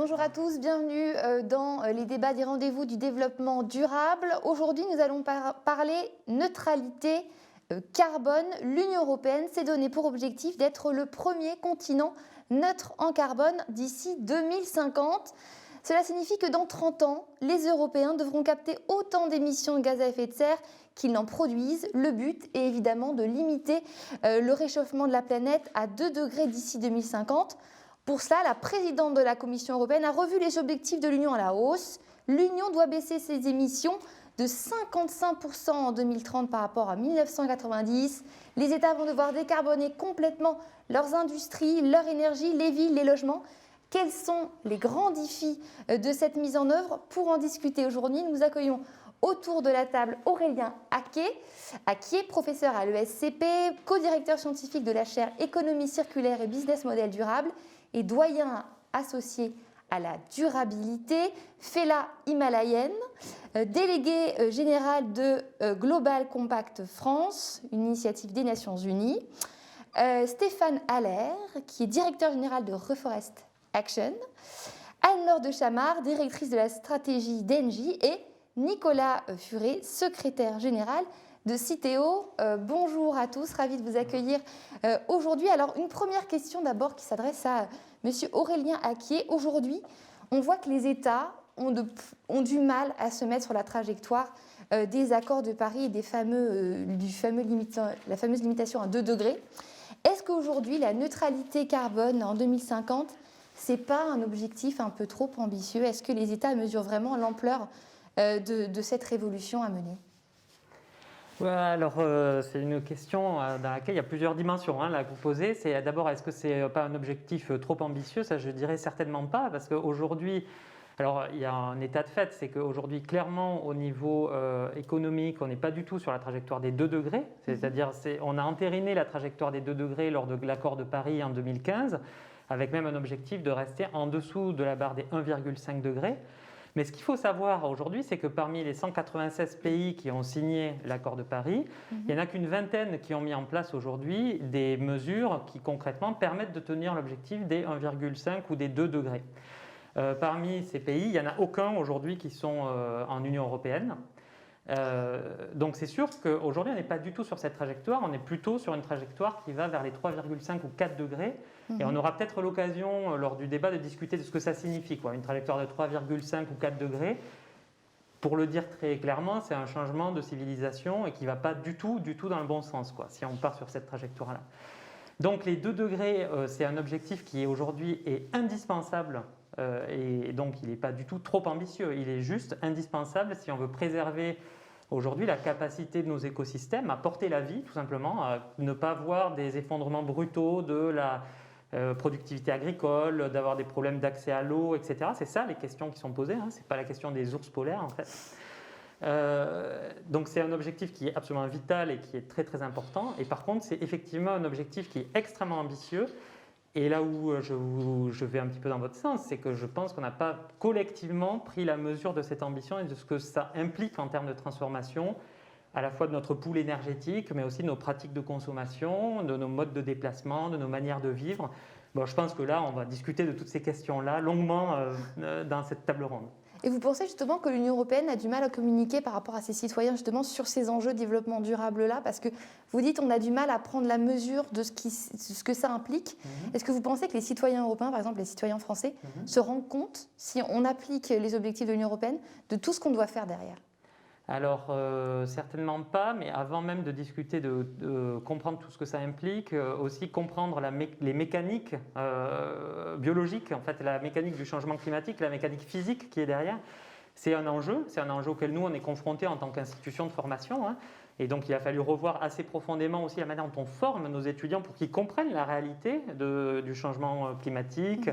Bonjour à tous, bienvenue dans les débats des rendez-vous du développement durable. Aujourd'hui, nous allons parler neutralité carbone. L'Union européenne s'est donné pour objectif d'être le premier continent neutre en carbone d'ici 2050. Cela signifie que dans 30 ans, les Européens devront capter autant d'émissions de gaz à effet de serre qu'ils n'en produisent. Le but est évidemment de limiter le réchauffement de la planète à 2 degrés d'ici 2050. Pour cela, la présidente de la Commission européenne a revu les objectifs de l'Union à la hausse. L'Union doit baisser ses émissions de 55% en 2030 par rapport à 1990. Les États vont devoir décarboner complètement leurs industries, leur énergie, les villes, les logements. Quels sont les grands défis de cette mise en œuvre? Pour en discuter aujourd'hui, nous accueillons autour de la table Aurélien Acquier, professeur à l'ESCP, co-directeur scientifique de la chaire Économie circulaire et Business Model durable et doyen associé à la durabilité, Fela Himalayen, délégué général de Global Compact France, une initiative des Nations Unies, Stéphane Haller, qui est directeur général de Reforest Action, Anne-Laure de Chamard, directrice de la stratégie d'Engie, et Nicolas Furet, secrétaire général de Citeo. Bonjour à tous, ravi de vous accueillir aujourd'hui. Alors, une première question d'abord qui s'adresse à Monsieur Aurélien Acquier. Aujourd'hui, on voit que les États ont du mal à se mettre sur la trajectoire des accords de Paris et la fameuse limitation à 2 degrés. Est-ce qu'aujourd'hui, la neutralité carbone en 2050, ce n'est pas un objectif un peu trop ambitieux? Est-ce que les États mesurent vraiment l'ampleur de cette révolution à mener? Ouais, alors, c'est une question dans laquelle il y a plusieurs dimensions là, que vous posez. C'est d'abord, est-ce que ce n'est pas un objectif trop ambitieux? Ça, je dirais certainement pas, parce qu'aujourd'hui, alors il y a un état de fait, c'est qu'aujourd'hui, clairement, au niveau économique, on n'est pas du tout sur la trajectoire des 2 degrés. C'est-à-dire, on a entériné la trajectoire des 2 degrés lors de l'accord de Paris en 2015, avec même un objectif de rester en dessous de la barre des 1,5 degrés. Mais ce qu'il faut savoir aujourd'hui, c'est que parmi les 196 pays qui ont signé l'accord de Paris, il n'y en a qu'une vingtaine qui ont mis en place aujourd'hui des mesures qui concrètement permettent de tenir l'objectif des 1,5 ou des 2 degrés. Parmi ces pays, il n'y en a aucun aujourd'hui qui sont en Union européenne. Donc c'est sûr qu'aujourd'hui, on n'est pas du tout sur cette trajectoire, on est plutôt sur une trajectoire qui va vers les 3,5 ou 4 degrés. Et on aura peut-être l'occasion, lors du débat, de discuter de ce que ça signifie, une trajectoire de 3,5 ou 4 degrés. Pour le dire très clairement, c'est un changement de civilisation et qui ne va pas du tout dans le bon sens, si on part sur cette trajectoire-là. Donc les 2 degrés, c'est un objectif qui aujourd'hui est indispensable et donc il n'est pas du tout trop ambitieux. Il est juste indispensable si on veut préserver aujourd'hui la capacité de nos écosystèmes à porter la vie, tout simplement, à ne pas voir des effondrements brutaux de la productivité agricole, d'avoir des problèmes d'accès à l'eau, etc. C'est ça les questions qui sont posées, ce n'est pas la question des ours polaires en fait. Donc c'est un objectif qui est absolument vital et qui est très très important. Et par contre, c'est effectivement un objectif qui est extrêmement ambitieux. Et là où je vais un petit peu dans votre sens, c'est que je pense qu'on n'a pas collectivement pris la mesure de cette ambition et de ce que ça implique en termes de transformation, à la fois de notre pool énergétique, mais aussi de nos pratiques de consommation, de nos modes de déplacement, de nos manières de vivre. Bon, je pense que là, on va discuter de toutes ces questions-là longuement dans cette table ronde. Et vous pensez justement que l'Union européenne a du mal à communiquer par rapport à ses citoyens justement sur ces enjeux de développement durable-là? Parce que vous dites qu'on a du mal à prendre la mesure de ce que ça implique. Est-ce que vous pensez que les citoyens européens, par exemple les citoyens français, se rendent compte, si on applique les objectifs de l'Union européenne, de tout ce qu'on doit faire derrière? Alors, certainement pas, mais avant même de discuter de comprendre tout ce que ça implique, aussi comprendre les mécaniques biologiques, en fait, la mécanique du changement climatique, la mécanique physique qui est derrière, c'est un enjeu auquel nous, on est confrontés en tant qu'institution de formation. Et donc, il a fallu revoir assez profondément aussi la manière dont on forme nos étudiants pour qu'ils comprennent la réalité du changement climatique,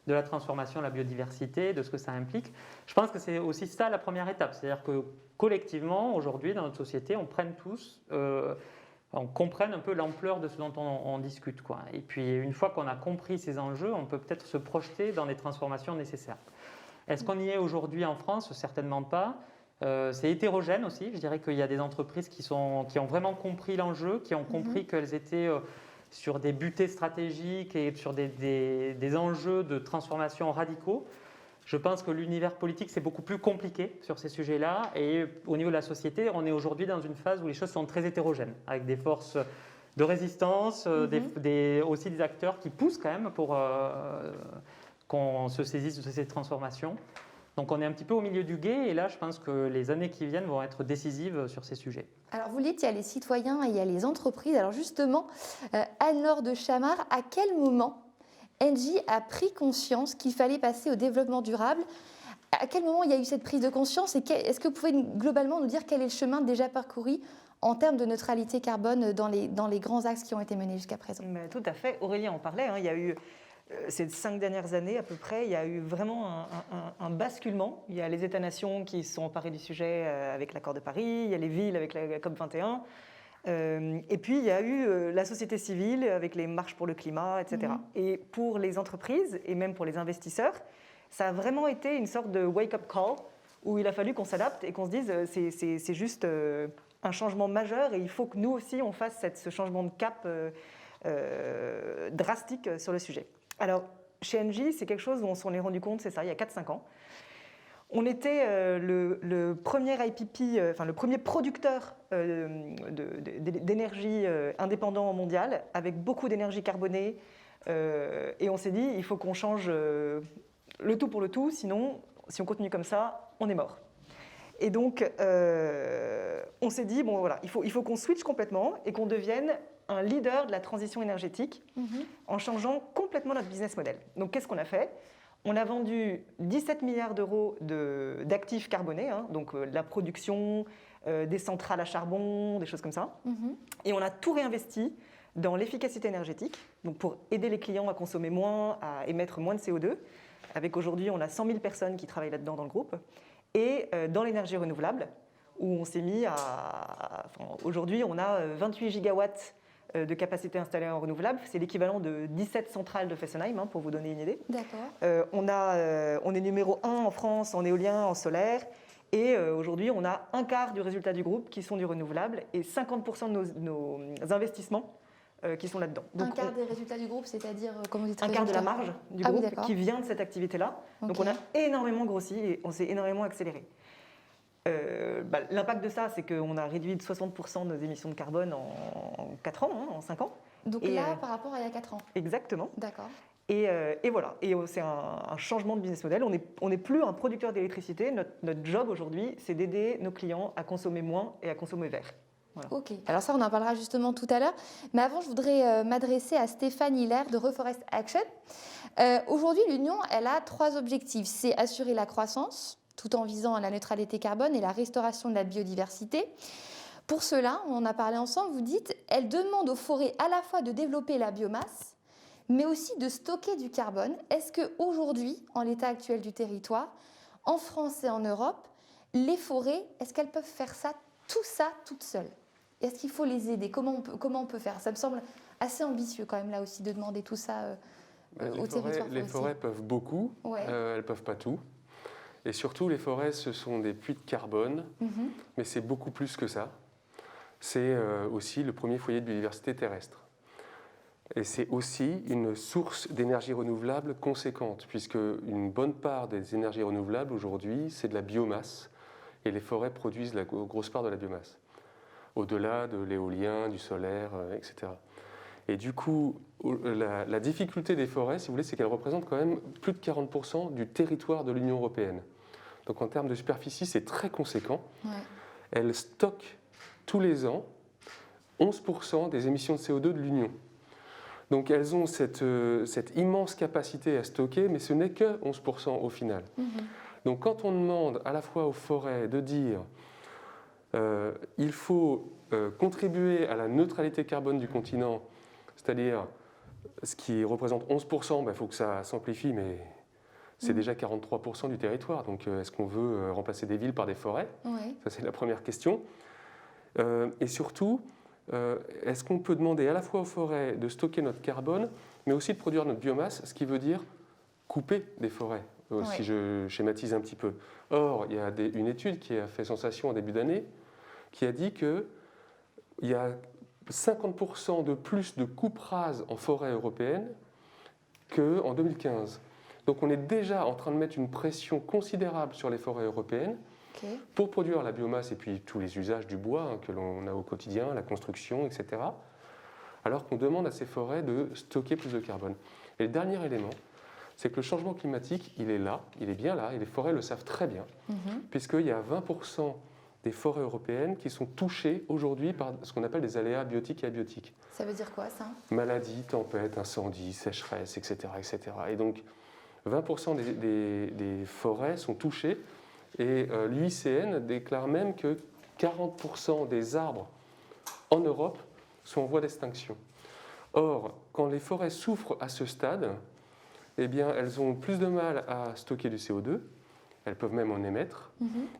de la transformation de la biodiversité, de ce que ça implique. Je pense que c'est aussi ça la première étape, c'est-à-dire que collectivement, aujourd'hui, dans notre société, on comprenne un peu l'ampleur de ce dont on discute, Et puis, une fois qu'on a compris ces enjeux, on peut peut-être se projeter dans les transformations nécessaires. Est-ce qu'on y est aujourd'hui en France? Certainement pas. C'est hétérogène aussi. Je dirais qu'il y a des entreprises qui ont vraiment compris l'enjeu, qui ont compris qu'elles étaient sur des butées stratégiques et sur des enjeux de transformation radicaux. Je pense que l'univers politique, c'est beaucoup plus compliqué sur ces sujets-là. Et au niveau de la société, on est aujourd'hui dans une phase où les choses sont très hétérogènes, avec des forces de résistance, aussi des acteurs qui poussent quand même pour qu'on se saisisse de ces transformations. Donc on est un petit peu au milieu du gué, et là, je pense que les années qui viennent vont être décisives sur ces sujets. Alors vous dites, il y a les citoyens et il y a les entreprises. Alors justement, Anne-Laure de Chamard, à quel moment Engie a pris conscience qu'il fallait passer au développement durable? À quel moment il y a eu cette prise de conscience? Et est-ce que vous pouvez globalement nous dire quel est le chemin déjà parcouru en termes de neutralité carbone dans les grands axes qui ont été menés jusqu'à présent? Tout à fait. Aurélien en parlait. Il y a eu, ces 5 dernières années à peu près, il y a eu vraiment un basculement. Il y a les États-nations qui se sont emparés du sujet avec l'accord de Paris, il y a les villes avec la COP21. Et puis, il y a eu la société civile avec les marches pour le climat, etc. Et pour les entreprises et même pour les investisseurs, ça a vraiment été une sorte de wake-up call où il a fallu qu'on s'adapte et qu'on se dise c'est juste un changement majeur et il faut que nous aussi, on fasse ce changement de cap drastique sur le sujet. Alors, chez Engie, c'est quelque chose où on s'en est rendu compte, c'est ça, il y a 4-5 ans. On était le premier IPP, le premier producteur d'énergie indépendant mondial, avec beaucoup d'énergie carbonée. Et on s'est dit, il faut qu'on change le tout pour le tout, sinon, si on continue comme ça, on est mort. Et donc, on s'est dit, bon voilà, il faut qu'on switch complètement et qu'on devienne un leader de la transition énergétique en changeant complètement notre business model. Donc, qu'est-ce qu'on a fait ? On a vendu 17 milliards d'euros d'actifs carbonés, donc la production, des centrales à charbon, des choses comme ça. Et on a tout réinvesti dans l'efficacité énergétique, donc pour aider les clients à consommer moins, à émettre moins de CO2. Avec aujourd'hui, on a 100 000 personnes qui travaillent là-dedans dans le groupe. Et dans l'énergie renouvelable, où on s'est mis aujourd'hui, on a 28 gigawatts de capacité installée en renouvelable. C'est l'équivalent de 17 centrales de Fessenheim, pour vous donner une idée. D'accord. On est numéro 1 en France en éolien, en solaire. Et aujourd'hui, on a un quart du résultat du groupe qui sont du renouvelable et 50% de nos investissements qui sont là-dedans. Donc, un quart des résultats du groupe, c'est-à-dire comment vous dites un quart de la marge du groupe qui vient de cette activité-là. Okay. Donc on a énormément grossi et on s'est énormément accéléré. L'impact de ça, c'est qu'on a réduit de 60% nos émissions de carbone en 4 ans, en 5 ans. Donc et là, par rapport à il y a 4 ans. Exactement. D'accord. Et voilà, et c'est un changement de business model. On n'est plus un producteur d'électricité. Notre job aujourd'hui, c'est d'aider nos clients à consommer moins et à consommer vert. Voilà. Ok, alors ça on en parlera justement tout à l'heure. Mais avant, je voudrais m'adresser à Stéphane Hiller de Reforest Action. Aujourd'hui, l'Union, elle a 3 objectifs. C'est assurer la croissance, tout en visant la neutralité carbone et la restauration de la biodiversité. Pour cela, on en a parlé ensemble, vous dites, elle demande aux forêts à la fois de développer la biomasse, mais aussi de stocker du carbone. Est-ce qu'aujourd'hui, en l'état actuel du territoire, en France et en Europe, les forêts, est-ce qu'elles peuvent faire tout ça toutes seules ? Est-ce qu'il faut les aider ? Comment on peut faire ? Ça me semble assez ambitieux quand même là aussi de demander tout ça au territoire. Les forêts peuvent beaucoup, elles ne peuvent pas tout. Et surtout, les forêts, ce sont des puits de carbone, mais c'est beaucoup plus que ça. C'est aussi le premier foyer de biodiversité terrestre. Et c'est aussi une source d'énergie renouvelable conséquente, puisque une bonne part des énergies renouvelables aujourd'hui, c'est de la biomasse, et les forêts produisent la grosse part de la biomasse, au-delà de l'éolien, du solaire, etc. Et du coup, la difficulté des forêts, si vous voulez, c'est qu'elles représentent quand même plus de 40% du territoire de l'Union européenne. Donc en termes de superficie, c'est très conséquent. Ouais. Elles stockent tous les ans 11% des émissions de CO2 de l'Union. Donc elles ont cette immense capacité à stocker, mais ce n'est que 11% au final. Donc quand on demande à la fois aux forêts de dire il faut contribuer à la neutralité carbone du continent, c'est-à-dire ce qui représente 11%, il faut que ça s'amplifie, mais c'est déjà 43% du territoire. Donc est-ce qu'on veut remplacer des villes par des forêts ? Ça c'est la première question. Et surtout, est-ce qu'on peut demander à la fois aux forêts de stocker notre carbone, mais aussi de produire notre biomasse, ce qui veut dire couper des forêts, si je schématise un petit peu. Or, il y a une étude qui a fait sensation en début d'année, qui a dit qu'il y a 50% de plus de coupes rases en forêt européenne qu'en 2015. Donc on est déjà en train de mettre une pression considérable sur les forêts européennes pour produire la biomasse et puis tous les usages du bois que l'on a au quotidien, la construction, etc. Alors qu'on demande à ces forêts de stocker plus de carbone. Et le dernier élément, c'est que le changement climatique, il est là, il est bien là, et les forêts le savent très bien, puisqu'il y a 20% des forêts européennes qui sont touchées aujourd'hui par ce qu'on appelle des aléas biotiques et abiotiques. Ça veut dire quoi, ça? Maladies, tempêtes, incendies, sécheresses, etc. etc. Et donc, 20% des forêts sont touchées, et l'UICN déclare même que 40% des arbres en Europe sont en voie d'extinction. Or, quand les forêts souffrent à ce stade, eh bien, elles ont plus de mal à stocker du CO2, elles peuvent même en émettre,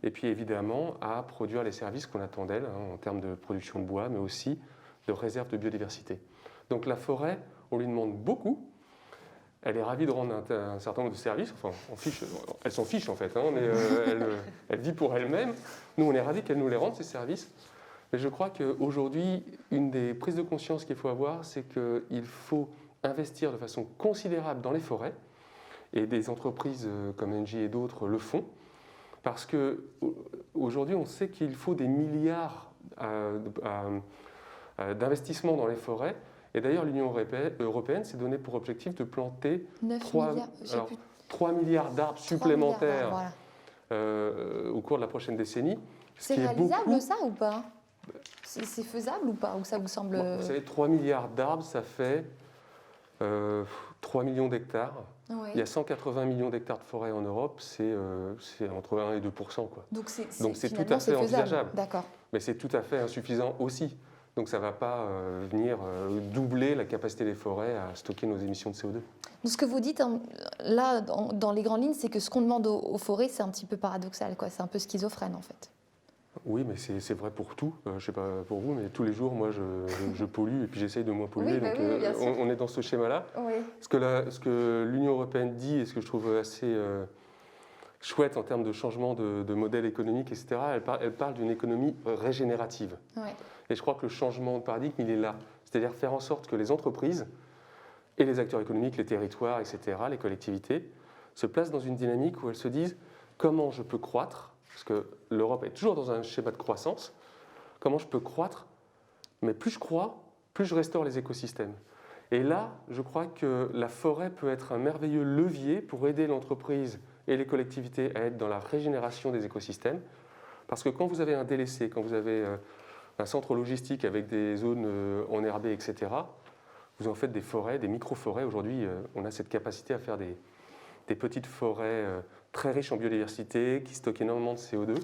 et puis évidemment à produire les services qu'on attend d'elles, en termes de production de bois, mais aussi de réserve de biodiversité. Donc la forêt, on lui demande beaucoup, elle est ravie de rendre un certain nombre de services, enfin, elle s'en fiche en fait, mais elle vit pour elle-même. Nous, on est ravis qu'elle nous les rende, ces services. Mais je crois qu'aujourd'hui, une des prises de conscience qu'il faut avoir, c'est qu'il faut investir de façon considérable dans les forêts, et des entreprises comme Engie et d'autres le font, parce qu'aujourd'hui, on sait qu'il faut des milliards d'investissements dans les forêts. Et d'ailleurs, l'Union européenne s'est donné pour objectif de planter 3 milliards d'arbres supplémentaires au cours de la prochaine décennie. C'est réalisable ça ou pas? C'est faisable ou pas? Ou ça vous semble... Vous savez, 3 milliards d'arbres, ça fait 3 millions d'hectares. Oui. Il y a 180 millions d'hectares de forêt en Europe, c'est entre 1 et 2%. Quoi. Donc c'est tout à fait envisageable. D'accord. Mais c'est tout à fait insuffisant aussi. Donc ça ne va pas venir doubler la capacité des forêts à stocker nos émissions de CO2. Donc ce que vous dites là, dans les grandes lignes, c'est que ce qu'on demande aux forêts, c'est un petit peu paradoxal, quoi. C'est un peu schizophrène en fait. Oui, mais c'est vrai pour tout. Je ne sais pas pour vous, mais tous les jours, moi, je pollue et puis j'essaye de moins polluer. Oui, donc on est dans ce schéma-là. Oui. Ce que l'Union européenne dit et ce que je trouve assez chouette en termes de changement de modèle économique, etc., elle parle d'une économie régénérative. Ouais. Et je crois que le changement de paradigme, il est là. C'est-à-dire faire en sorte que les entreprises et les acteurs économiques, les territoires, etc., les collectivités, se placent dans une dynamique où elles se disent comment je peux croître, parce que l'Europe est toujours dans un schéma de croissance, comment je peux croître, mais plus je crois, plus je restaure les écosystèmes. Et là, je crois que la forêt peut être un merveilleux levier pour aider l'entreprise et les collectivités à être dans la régénération des écosystèmes, parce que quand vous avez un délaissé, quand vous avez un centre logistique avec des zones enherbées, etc., vous en faites des forêts, des micro-forêts. Aujourd'hui, on a cette capacité à faire des petites forêts très riches en biodiversité, qui stockent énormément de CO2.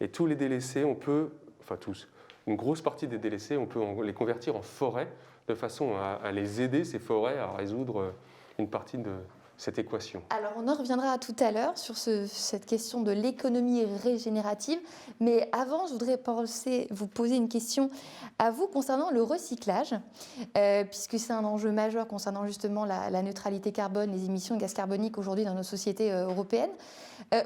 Et tous les délaissés, on peut, enfin tous, une grosse partie des délaissés, on peut les convertir en forêts de façon à les aider, ces forêts, à résoudre une partie de cette équation. Alors on en reviendra tout à l'heure sur cette question de l'économie régénérative, mais avant je voudrais vous poser une question à vous concernant le recyclage, puisque c'est un enjeu majeur concernant justement la neutralité carbone, les émissions de gaz carboniques aujourd'hui dans nos sociétés européennes.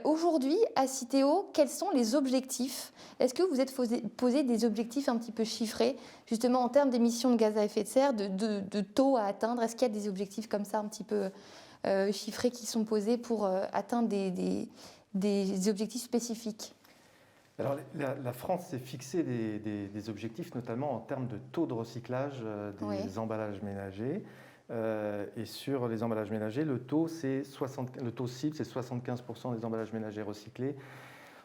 Aujourd'hui, à Citeo, quels sont les objectifs? Est-ce que vous êtes posé des objectifs un petit peu chiffrés, justement en termes d'émissions de gaz à effet de serre, de taux à atteindre? Est-ce qu'il y a des objectifs comme ça un petit peu chiffrés qui sont posés pour atteindre des objectifs spécifiques? Alors, la France s'est fixé des objectifs, notamment en termes de taux de recyclage des emballages ménagers. Et sur les emballages ménagers, le taux cible, c'est 75% des emballages ménagers recyclés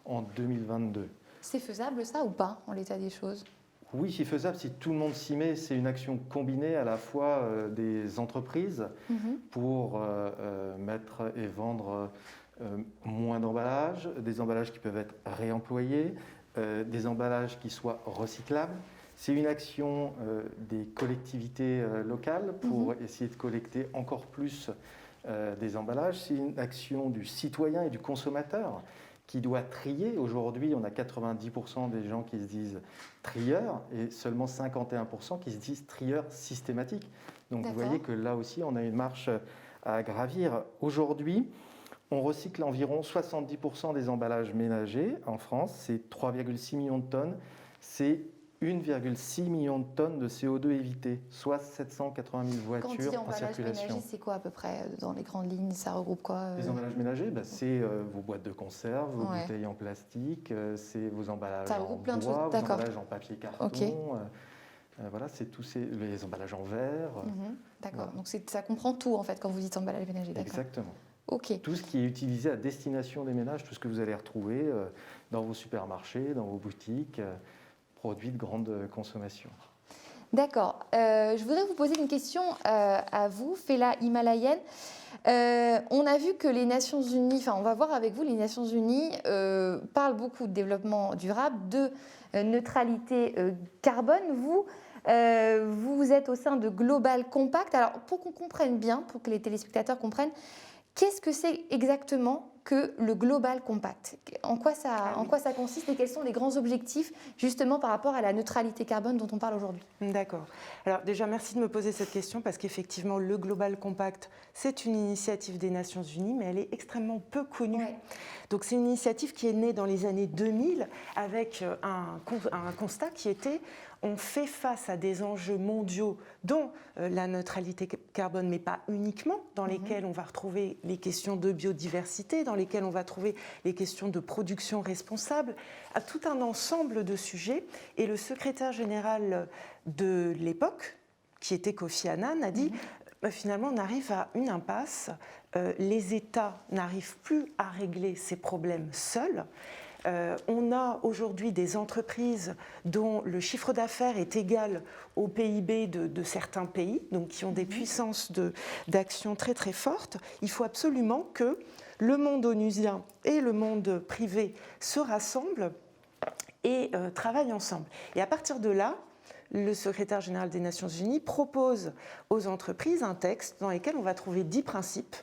en 2022. C'est faisable ça ou pas, en l'état des choses? Oui, c'est faisable si tout le monde s'y met. C'est une action combinée à la fois des entreprises pour mettre et vendre moins d'emballages, des emballages qui peuvent être réemployés, des emballages qui soient recyclables. C'est une action des collectivités locales pour essayer de collecter encore plus des emballages. C'est une action du citoyen et du consommateur qui doit trier. Aujourd'hui, on a 90% des gens qui se disent trieurs et seulement 51% qui se disent trieurs systématiques. Donc vous voyez que là aussi, on a une marche à gravir. Aujourd'hui, on recycle environ 70% des emballages ménagers en France. C'est 3,6 millions de tonnes. C'est 1,6 million de tonnes de CO2 évitées, soit 780 000 voitures Quand on dit en emballage circulation. ménager, c'est quoi à peu près dans les grandes lignes? Ça regroupe quoi Les emballages ménagers, c'est vos boîtes de conserve, vos bouteilles en plastique, c'est vos emballages en bois, vos emballages en papier carton. Voilà, c'est tous les emballages en verre. D'accord, donc ça comprend tout en fait quand vous dites emballage ménager. Exactement. Ok. Tout ce qui est utilisé à destination des ménages, tout ce que vous allez retrouver dans vos supermarchés, dans vos boutiques, produits de grande consommation. D'accord. Je voudrais vous poser une question à vous, Fela Himalayenne. On a vu que les Nations Unies, enfin on va voir avec vous, les Nations Unies parlent beaucoup de développement durable, de neutralité carbone. Vous êtes au sein de Global Compact. Alors pour qu'on comprenne bien, pour que les téléspectateurs comprennent, qu'est-ce que c'est exactement que le Global Compact? En quoi ça consiste et quels sont les grands objectifs justement par rapport à la neutralité carbone dont on parle aujourd'hui? D'accord. Alors déjà, merci de me poser cette question parce qu'effectivement, le Global Compact, c'est une initiative des Nations Unies, mais elle est extrêmement peu connue. Ouais. Donc c'est une initiative qui est née dans les années 2000 avec un constat qui était on fait face à des enjeux mondiaux dont la neutralité carbone, mais pas uniquement, dans lesquels on va retrouver les questions de biodiversité, dans lesquels on va trouver les questions de production responsable, à tout un ensemble de sujets. Et le secrétaire général de l'époque, qui était Kofi Annan, a dit finalement on arrive à une impasse, les États n'arrivent plus à régler ces problèmes seuls. On a aujourd'hui des entreprises dont le chiffre d'affaires est égal au PIB de certains pays, donc qui ont des puissances d'action très très fortes. Il faut absolument que le monde onusien et le monde privé se rassemblent et travaillent ensemble. Et à partir de là, le secrétaire général des Nations Unies propose aux entreprises un texte dans lequel on va trouver 10 principes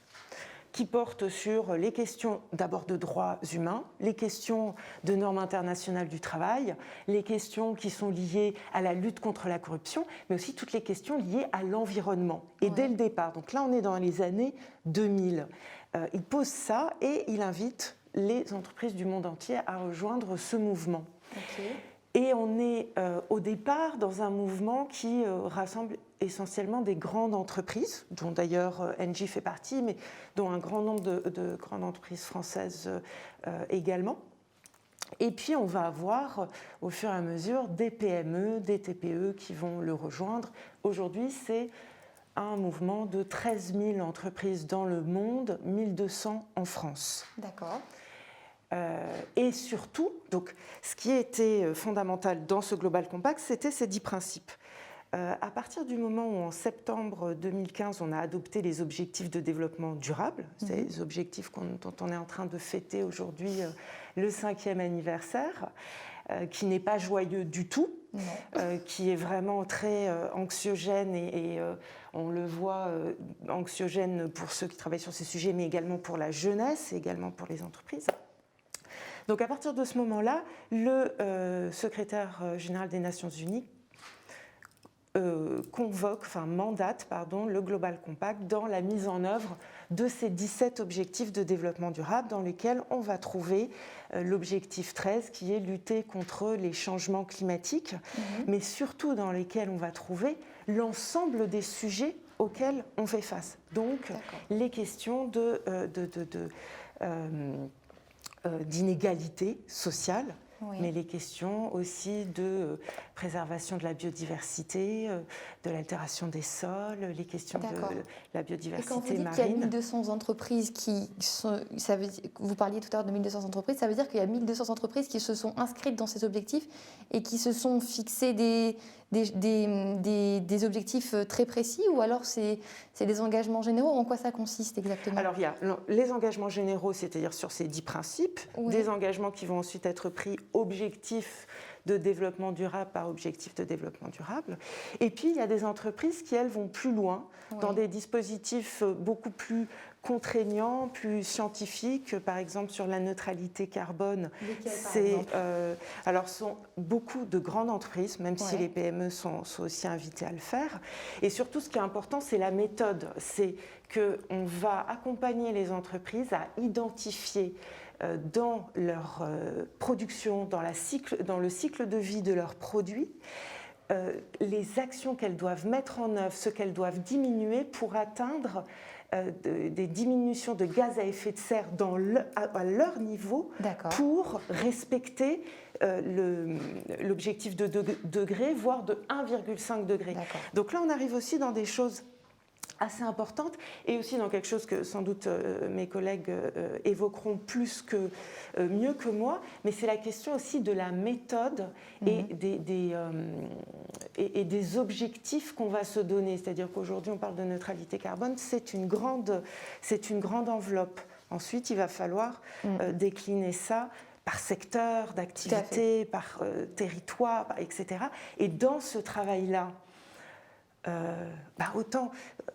qui portent sur les questions d'abord de droits humains, les questions de normes internationales du travail, les questions qui sont liées à la lutte contre la corruption, mais aussi toutes les questions liées à l'environnement. Et dès le départ, donc là on est dans les années 2000, il pose ça et il invite les entreprises du monde entier à rejoindre ce mouvement. Okay. Et on est au départ dans un mouvement qui rassemble essentiellement des grandes entreprises, dont d'ailleurs Engie fait partie, mais dont un grand nombre de grandes entreprises françaises également. Et puis on va avoir au fur et à mesure des PME, des TPE qui vont le rejoindre. Aujourd'hui, c'est un mouvement de 13 000 entreprises dans le monde, 1200 en France. D'accord. Et surtout, donc, ce qui était fondamental dans ce Global Compact, c'était ces 10 principes. À partir du moment où, en septembre 2015, on a adopté les objectifs de développement durable, c'est les objectifs dont on est en train de fêter aujourd'hui le 5e anniversaire, qui n'est pas joyeux du tout, qui est vraiment très anxiogène et on le voit anxiogène pour ceux qui travaillent sur ces sujets, mais également pour la jeunesse et également pour les entreprises. Donc à partir de ce moment-là, le secrétaire général des Nations Unies mandate le Global Compact dans la mise en œuvre de ces 17 objectifs de développement durable dans lesquels on va trouver l'objectif 13 qui est lutter contre les changements climatiques, mais surtout dans lesquels on va trouver l'ensemble des sujets auxquels on fait face. Donc les questions d'inégalité sociale, mais les questions aussi de préservation de la biodiversité, de l'altération des sols, les questions de la biodiversité marine. Et quand vous dites qu'il y a 1200 entreprises qui sont... vous parliez tout à l'heure de 1200 entreprises, ça veut dire qu'il y a 1200 entreprises qui se sont inscrites dans ces objectifs et qui se sont fixés des objectifs très précis, ou alors c'est des engagements généraux? En quoi ça consiste exactement? Alors il y a les engagements généraux, c'est-à-dire sur ces 10 principes, des engagements qui vont ensuite être pris objectifs de développement durable par objectif de développement durable. Et puis il y a des entreprises qui, elles, vont plus loin, dans des dispositifs beaucoup plus contraignants, plus scientifiques, par exemple sur la neutralité carbone. Alors ce sont beaucoup de grandes entreprises, même si les PME sont aussi invitées à le faire. Et surtout, ce qui est important, c'est la méthode. C'est qu'on va accompagner les entreprises à identifier dans leur production, dans le cycle de vie de leurs produits, les actions qu'elles doivent mettre en œuvre, ce qu'elles doivent diminuer pour atteindre des diminutions de gaz à effet de serre à leur niveau pour respecter l'objectif de 2 degrés, voire de 1,5 degré. Donc là, on arrive aussi dans des choses assez importante et aussi dans quelque chose que sans doute mes collègues évoqueront mieux que moi, mais c'est la question aussi de la méthode et des objectifs qu'on va se donner. C'est-à-dire qu'aujourd'hui on parle de neutralité carbone, c'est une grande enveloppe. Ensuite il va falloir décliner ça par secteur d'activité, par territoire, etc. Et dans ce travail-là, autant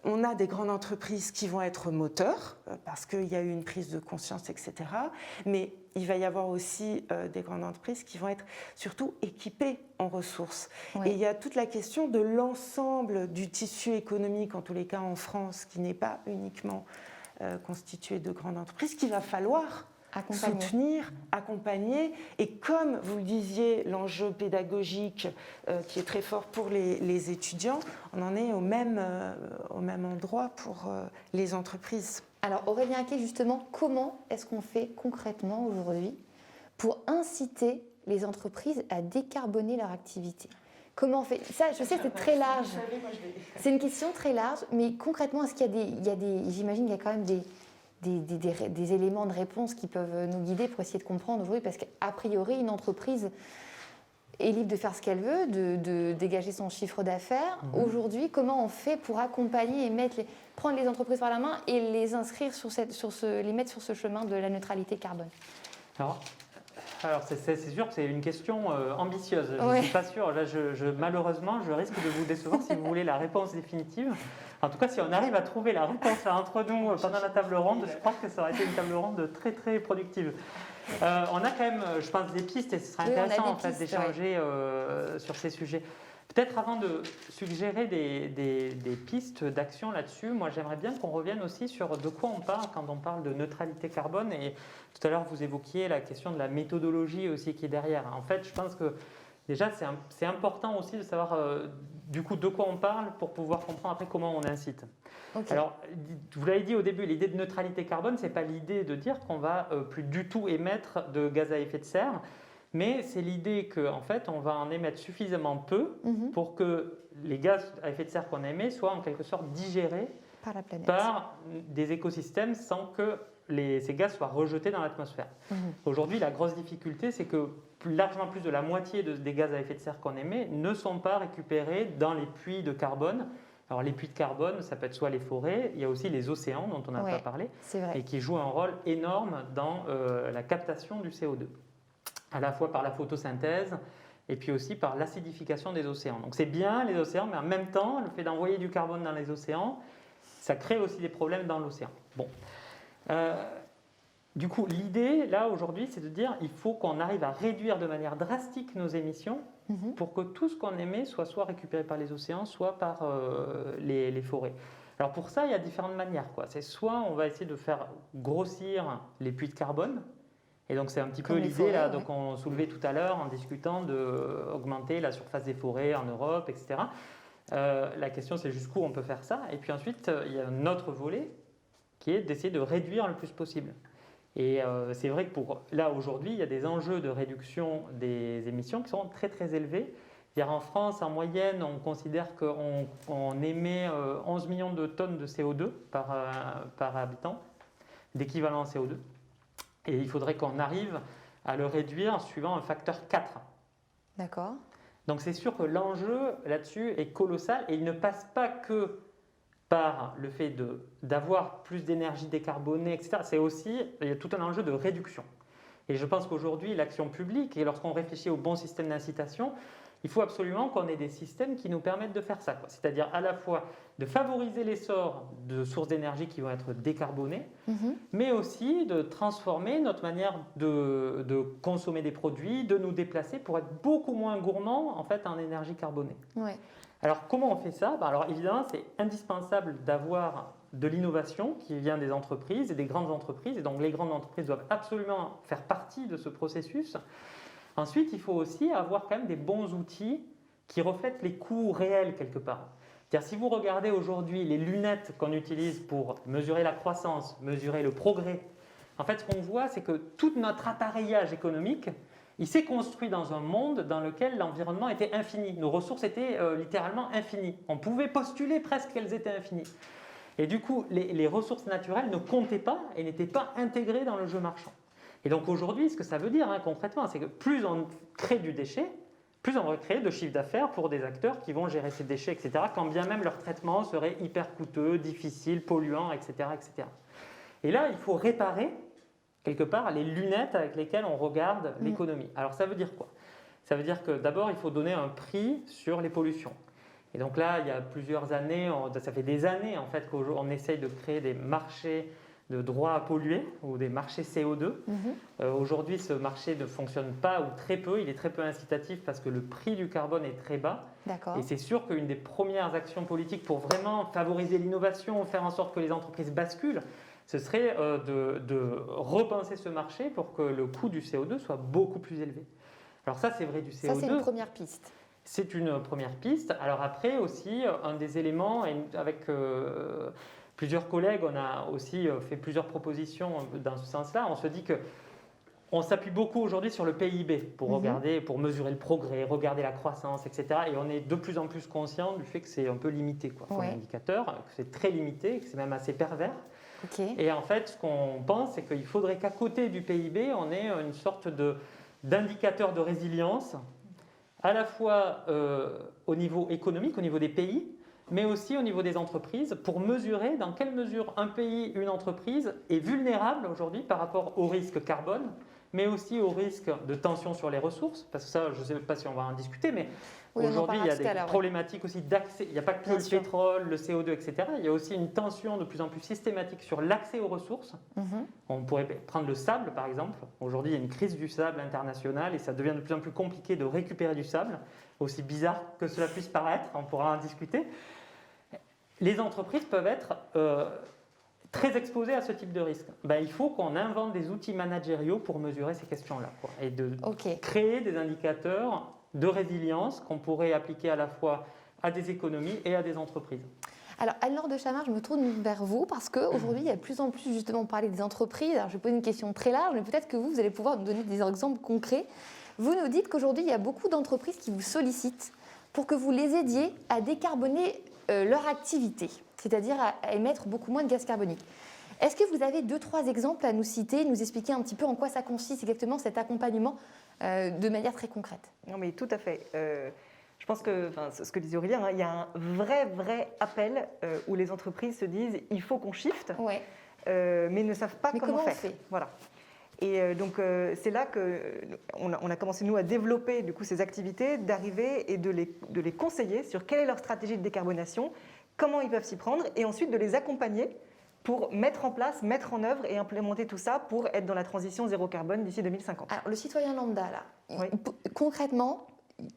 on a des grandes entreprises qui vont être moteurs parce qu'il y a eu une prise de conscience, etc. Mais il va y avoir aussi des grandes entreprises qui vont être surtout équipées en ressources. Et il y a toute la question de l'ensemble du tissu économique, en tous les cas en France, qui n'est pas uniquement constitué de grandes entreprises, qu'il va falloir soutenir, accompagner. Et comme vous le disiez, l'enjeu pédagogique qui est très fort pour les étudiants, on en est au même endroit pour les entreprises. Alors Aurélien Aquet, justement, comment est-ce qu'on fait concrètement aujourd'hui pour inciter les entreprises à décarboner leur activité ? Comment on fait ça? Je sais, c'est très large. C'est une question très large, mais concrètement, est-ce qu'il y a des j'imagine qu'il y a quand même des éléments de réponse qui peuvent nous guider pour essayer de comprendre aujourd'hui, parce qu'a priori, une entreprise est libre de faire ce qu'elle veut, de dégager son chiffre d'affaires. Aujourd'hui, comment on fait pour accompagner et prendre les entreprises par la main et les inscrire les mettre sur ce chemin de la neutralité carbone? Alors c'est sûr que c'est une question ambitieuse. Je ne suis pas sûre. Là, malheureusement, je risque de vous décevoir si vous voulez la réponse définitive. En tout cas, si on arrive à trouver la réponse entre nous pendant la table ronde, je crois que ça aurait été une table ronde très très productive. On a quand même, je pense, des pistes et ce sera intéressant en fait, d'échanger sur ces sujets. Peut-être avant de suggérer des pistes d'action là-dessus, moi j'aimerais bien qu'on revienne aussi sur de quoi on parle quand on parle de neutralité carbone. Et tout à l'heure vous évoquiez la question de la méthodologie aussi qui est derrière. En fait, je pense que déjà c'est important aussi de savoir du coup de quoi on parle pour pouvoir comprendre après comment on incite. Okay. Alors, vous l'avez dit au début, l'idée de neutralité carbone, ce n'est pas l'idée de dire qu'on va plus du tout émettre de gaz à effet de serre. Mais c'est l'idée qu'en fait, on va en émettre suffisamment peu pour que les gaz à effet de serre qu'on émet soient en quelque sorte digérés par des écosystèmes sans que ces gaz soient rejetés dans l'atmosphère. Aujourd'hui, la grosse difficulté, c'est que largement plus de la moitié des gaz à effet de serre qu'on émet ne sont pas récupérés dans les puits de carbone. Alors les puits de carbone, ça peut être soit les forêts, il y a aussi les océans dont on n'a pas parlé, et qui jouent un rôle énorme dans la captation du CO2. À la fois par la photosynthèse et puis aussi par l'acidification des océans. Donc c'est bien les océans, mais en même temps, le fait d'envoyer du carbone dans les océans, ça crée aussi des problèmes dans l'océan. Bon. Du coup, l'idée, là, aujourd'hui, c'est de dire il faut qu'on arrive à réduire de manière drastique nos émissions pour que tout ce qu'on émet soit récupéré par les océans, soit par les forêts. Alors pour ça, il y a différentes manières, quoi. C'est soit on va essayer de faire grossir les puits de carbone. Et donc c'est un petit peu l'idée là, donc on soulevait tout à l'heure en discutant d'augmenter la surface des forêts en Europe, etc. La question c'est jusqu'où on peut faire ça. Et puis ensuite il y a un autre volet qui est d'essayer de réduire le plus possible. Et c'est vrai que là aujourd'hui il y a des enjeux de réduction des émissions qui sont très très élevés. En France en moyenne on considère qu'on émet 11 millions de tonnes de CO2 par habitant, d'équivalent CO2. Et il faudrait qu'on arrive à le réduire en suivant un facteur 4. D'accord. Donc c'est sûr que l'enjeu là-dessus est colossal et il ne passe pas que par le fait d'avoir plus d'énergie décarbonée, etc. C'est aussi, il y a tout un enjeu de réduction. Et je pense qu'aujourd'hui, l'action publique, et lorsqu'on réfléchit au bon système d'incitation, il faut absolument qu'on ait des systèmes qui nous permettent de faire ça. C'est-à-dire à la fois de favoriser l'essor de sources d'énergie qui vont être décarbonées, mais aussi de transformer notre manière de consommer des produits, de nous déplacer pour être beaucoup moins gourmand en fait, en énergie carbonée. Ouais. Alors comment on fait ça ? Alors évidemment, c'est indispensable d'avoir de l'innovation qui vient des entreprises et des grandes entreprises. Et donc, les grandes entreprises doivent absolument faire partie de ce processus. Ensuite, il faut aussi avoir quand même des bons outils qui reflètent les coûts réels quelque part. C'est-à-dire, si vous regardez aujourd'hui les lunettes qu'on utilise pour mesurer la croissance, mesurer le progrès, en fait, ce qu'on voit, c'est que tout notre appareillage économique, il s'est construit dans un monde dans lequel l'environnement était infini. Nos ressources étaient littéralement infinies. On pouvait postuler presque qu'elles étaient infinies. Et du coup, les ressources naturelles ne comptaient pas et n'étaient pas intégrées dans le jeu marchand. Et donc aujourd'hui, ce que ça veut dire concrètement, c'est que plus on crée du déchet, plus on va créer de chiffre d'affaires pour des acteurs qui vont gérer ces déchets, etc., quand bien même leur traitement serait hyper coûteux, difficile, polluant, etc., etc. Et là, il faut réparer, quelque part, les lunettes avec lesquelles on regarde l'économie. Alors, ça veut dire quoi? Ça veut dire que d'abord, il faut donner un prix sur les pollutions. Et donc là, il y a plusieurs années, ça fait des années en fait qu'on essaye de créer des marchés de droits à polluer ou des marchés CO2. Aujourd'hui, ce marché ne fonctionne pas ou très peu. Il est très peu incitatif parce que le prix du carbone est très bas. Et c'est sûr qu'une des premières actions politiques pour vraiment favoriser l'innovation, faire en sorte que les entreprises basculent, ce serait de repenser ce marché pour que le coût du CO2 soit beaucoup plus élevé. Alors ça, c'est vrai du CO2. Ça, c'est une première piste. C'est une première piste. Alors après aussi, un des éléments, avec plusieurs collègues, on a aussi fait plusieurs propositions dans ce sens-là. On se dit qu'on s'appuie beaucoup aujourd'hui sur le PIB pour regarder, pour mesurer le progrès, regarder la croissance, etc. Et on est de plus en plus conscient du fait que c'est un peu limité comme indicateur, que c'est très limité, que c'est même assez pervers. Et en fait, ce qu'on pense, c'est qu'il faudrait qu'à côté du PIB, on ait une sorte d'indicateur de résilience, à la fois au niveau économique, au niveau des pays, mais aussi au niveau des entreprises, pour mesurer dans quelle mesure un pays, une entreprise est vulnérable aujourd'hui par rapport au risque carbone, mais aussi au risque de tension sur les ressources, parce que ça, je ne sais pas si on va en discuter, mais aujourd'hui, il y a des problématiques aussi d'accès. Il n'y a pas que le pétrole, le CO2, etc. Il y a aussi une tension de plus en plus systématique sur l'accès aux ressources. On pourrait prendre le sable, par exemple. Aujourd'hui, il y a une crise du sable internationale et ça devient de plus en plus compliqué de récupérer du sable, aussi bizarre que cela puisse paraître, on pourra en discuter. Les entreprises peuvent être très exposées à ce type de risque. Il faut qu'on invente des outils managériaux pour mesurer ces questions-là, et de créer des indicateurs de résilience qu'on pourrait appliquer à la fois à des économies et à des entreprises. Alors, Anne-Laure de Chamard, je me tourne vers vous parce qu'aujourd'hui, il y a de plus en plus justement parler des entreprises. Alors, je vais poser une question très large, mais peut-être que vous allez pouvoir nous donner des exemples concrets. Vous nous dites qu'aujourd'hui, il y a beaucoup d'entreprises qui vous sollicitent pour que vous les aidiez à décarboner leur activité, c'est-à-dire à émettre beaucoup moins de gaz carbonique. Est-ce que vous avez 2-3 exemples à nous citer, nous expliquer un petit peu en quoi ça consiste exactement cet accompagnement de manière très concrète? Non, mais tout à fait. Je pense que, ce que disait Aurélien, il y a un vrai appel où les entreprises se disent il faut qu'on shift, mais ne savent pas comment faire. On fait voilà. Et donc c'est là qu'on a commencé nous à développer du coup ces activités, d'arriver et de les conseiller sur quelle est leur stratégie de décarbonation, comment ils peuvent s'y prendre, et ensuite de les accompagner pour mettre en place, mettre en œuvre et implémenter tout ça pour être dans la transition zéro carbone d'ici 2050. Alors le citoyen lambda là, concrètement,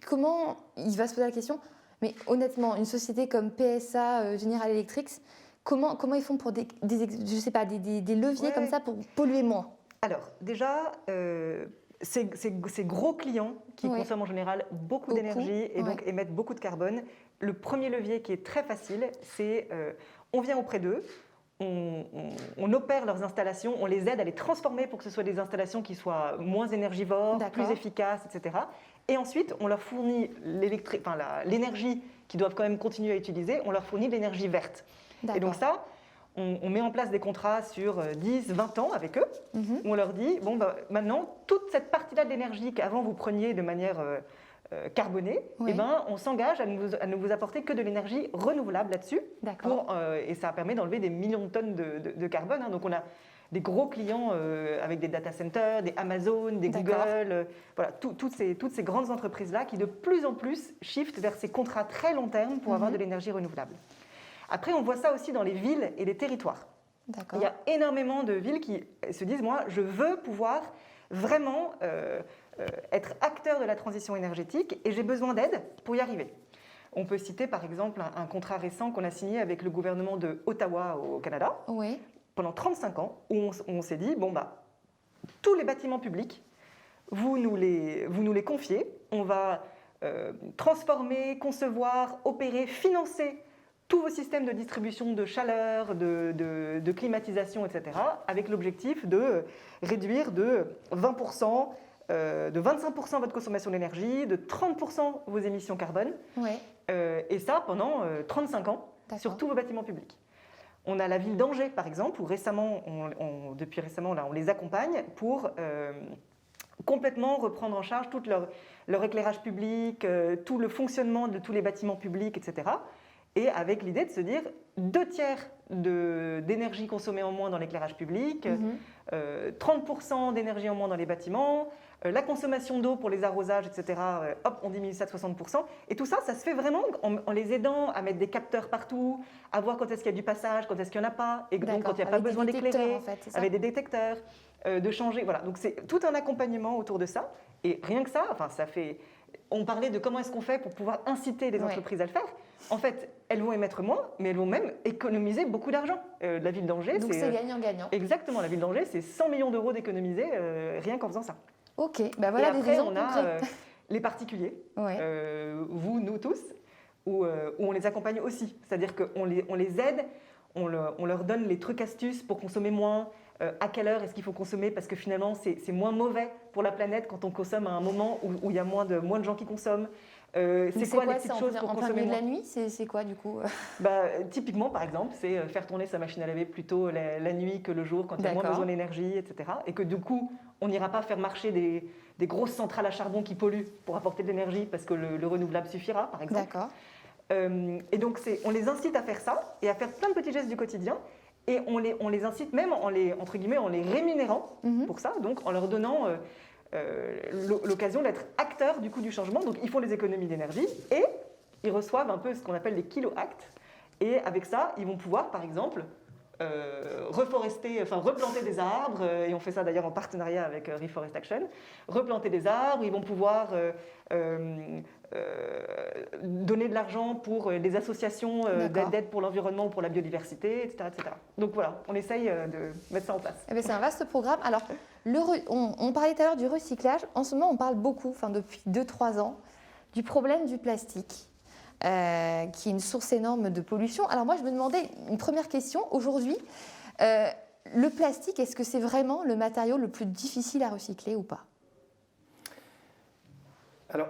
comment il va se poser la question? Mais honnêtement, une société comme PSA, General Electric, comment ils font pour des leviers comme ça pour polluer moins? Alors, déjà, ces gros clients qui consomment en général beaucoup d'énergie et donc émettent beaucoup de carbone, le premier levier qui est très facile, c'est on vient auprès d'eux, on opère leurs installations, on les aide à les transformer pour que ce soit des installations qui soient moins énergivores, plus efficaces, etc. Et ensuite, on leur fournit l'énergie qu'ils doivent quand même continuer à utiliser, on leur fournit de l'énergie verte. Et donc ça, on met en place des contrats sur 10, 20 ans avec eux, où on leur dit, maintenant, toute cette partie-là de l'énergie qu'avant vous preniez de manière carbonée, on s'engage à ne vous apporter que de l'énergie renouvelable là-dessus, et ça permet d'enlever des millions de tonnes de carbone. Donc on a des gros clients avec des data centers, des Amazon, des Google, toutes ces grandes entreprises-là qui de plus en plus shiftent vers ces contrats très long terme pour avoir de l'énergie renouvelable. Après, on voit ça aussi dans les villes et les territoires. Il y a énormément de villes qui se disent, moi, je veux pouvoir vraiment être acteur de la transition énergétique et j'ai besoin d'aide pour y arriver. On peut citer par exemple un contrat récent qu'on a signé avec le gouvernement de Ottawa au Canada, pendant 35 ans, où on s'est dit, tous les bâtiments publics, vous nous les confiez, on va transformer, concevoir, opérer, financer tous vos systèmes de distribution de chaleur, de climatisation, etc., avec l'objectif de réduire de 20%, de 25% votre consommation d'énergie, de 30% vos émissions carbone, et ça pendant 35 ans sur tous vos bâtiments publics. On a la ville d'Angers, par exemple, où récemment, depuis récemment, là, on les accompagne pour complètement reprendre en charge tout leur éclairage public, tout le fonctionnement de tous les bâtiments publics, etc. Et avec l'idée de se dire 2/3 d'énergie consommée en moins dans l'éclairage public, 30% d'énergie en moins dans les bâtiments, la consommation d'eau pour les arrosages, etc., on diminue ça de 60%. Et tout ça, ça se fait vraiment en les aidant à mettre des capteurs partout, à voir quand est-ce qu'il y a du passage, quand est-ce qu'il n'y en a pas, et donc quand il n'y a pas besoin d'éclairer, en fait, avec des détecteurs, de changer. Voilà. Donc c'est tout un accompagnement autour de ça. Et rien que ça, ça fait... On parlait de comment est-ce qu'on fait pour pouvoir inciter les entreprises à le faire. En fait, elles vont émettre moins, mais elles vont même économiser beaucoup d'argent. La ville d'Angers, donc c'est gagnant-gagnant. Exactement, la ville d'Angers, c'est 100 millions d'euros d'économisés rien qu'en faisant ça. Ok, voilà des exemples concrets. Et après, on a les particuliers, vous, nous tous, où on les accompagne aussi. C'est-à-dire qu'on les aide, on leur donne les trucs astuces pour consommer moins, à quelle heure est-ce qu'il faut consommer, parce que finalement, c'est moins mauvais pour la planète quand on consomme à un moment où il y a moins de gens qui consomment. C'est quoi les petites choses pour consommer moins ? En plein milieu de la nuit, c'est quoi du coup ? Typiquement, par exemple, c'est faire tourner sa machine à laver plutôt la nuit que le jour, quand il y a moins besoin d'énergie, etc. Et que du coup, on n'ira pas faire marcher des grosses centrales à charbon qui polluent pour apporter de l'énergie, parce que le renouvelable suffira, par exemple. D'accord. Et donc, on les incite à faire ça et à faire plein de petits gestes du quotidien. Et on les incite même, entre guillemets, en les rémunérant pour ça, donc en leur donnant l'occasion d'être acteurs du coup du changement. Donc ils font les économies d'énergie et ils reçoivent un peu ce qu'on appelle les kilo-actes. Et avec ça, ils vont pouvoir, par exemple, replanter des arbres, et on fait ça d'ailleurs en partenariat avec Reforest Action, replanter des arbres, ils vont pouvoir donner de l'argent pour des associations d'aide pour l'environnement ou pour la biodiversité, etc., etc. Donc voilà, on essaye de mettre ça en place. C'est un vaste programme. Alors, on parlait tout à l'heure du recyclage. En ce moment, on parle beaucoup, depuis 2-3 ans, du problème du plastique. Qui est une source énorme de pollution. Alors moi, je me demandais une première question. Aujourd'hui, le plastique, est-ce que c'est vraiment le matériau le plus difficile à recycler ou pas ? Alors,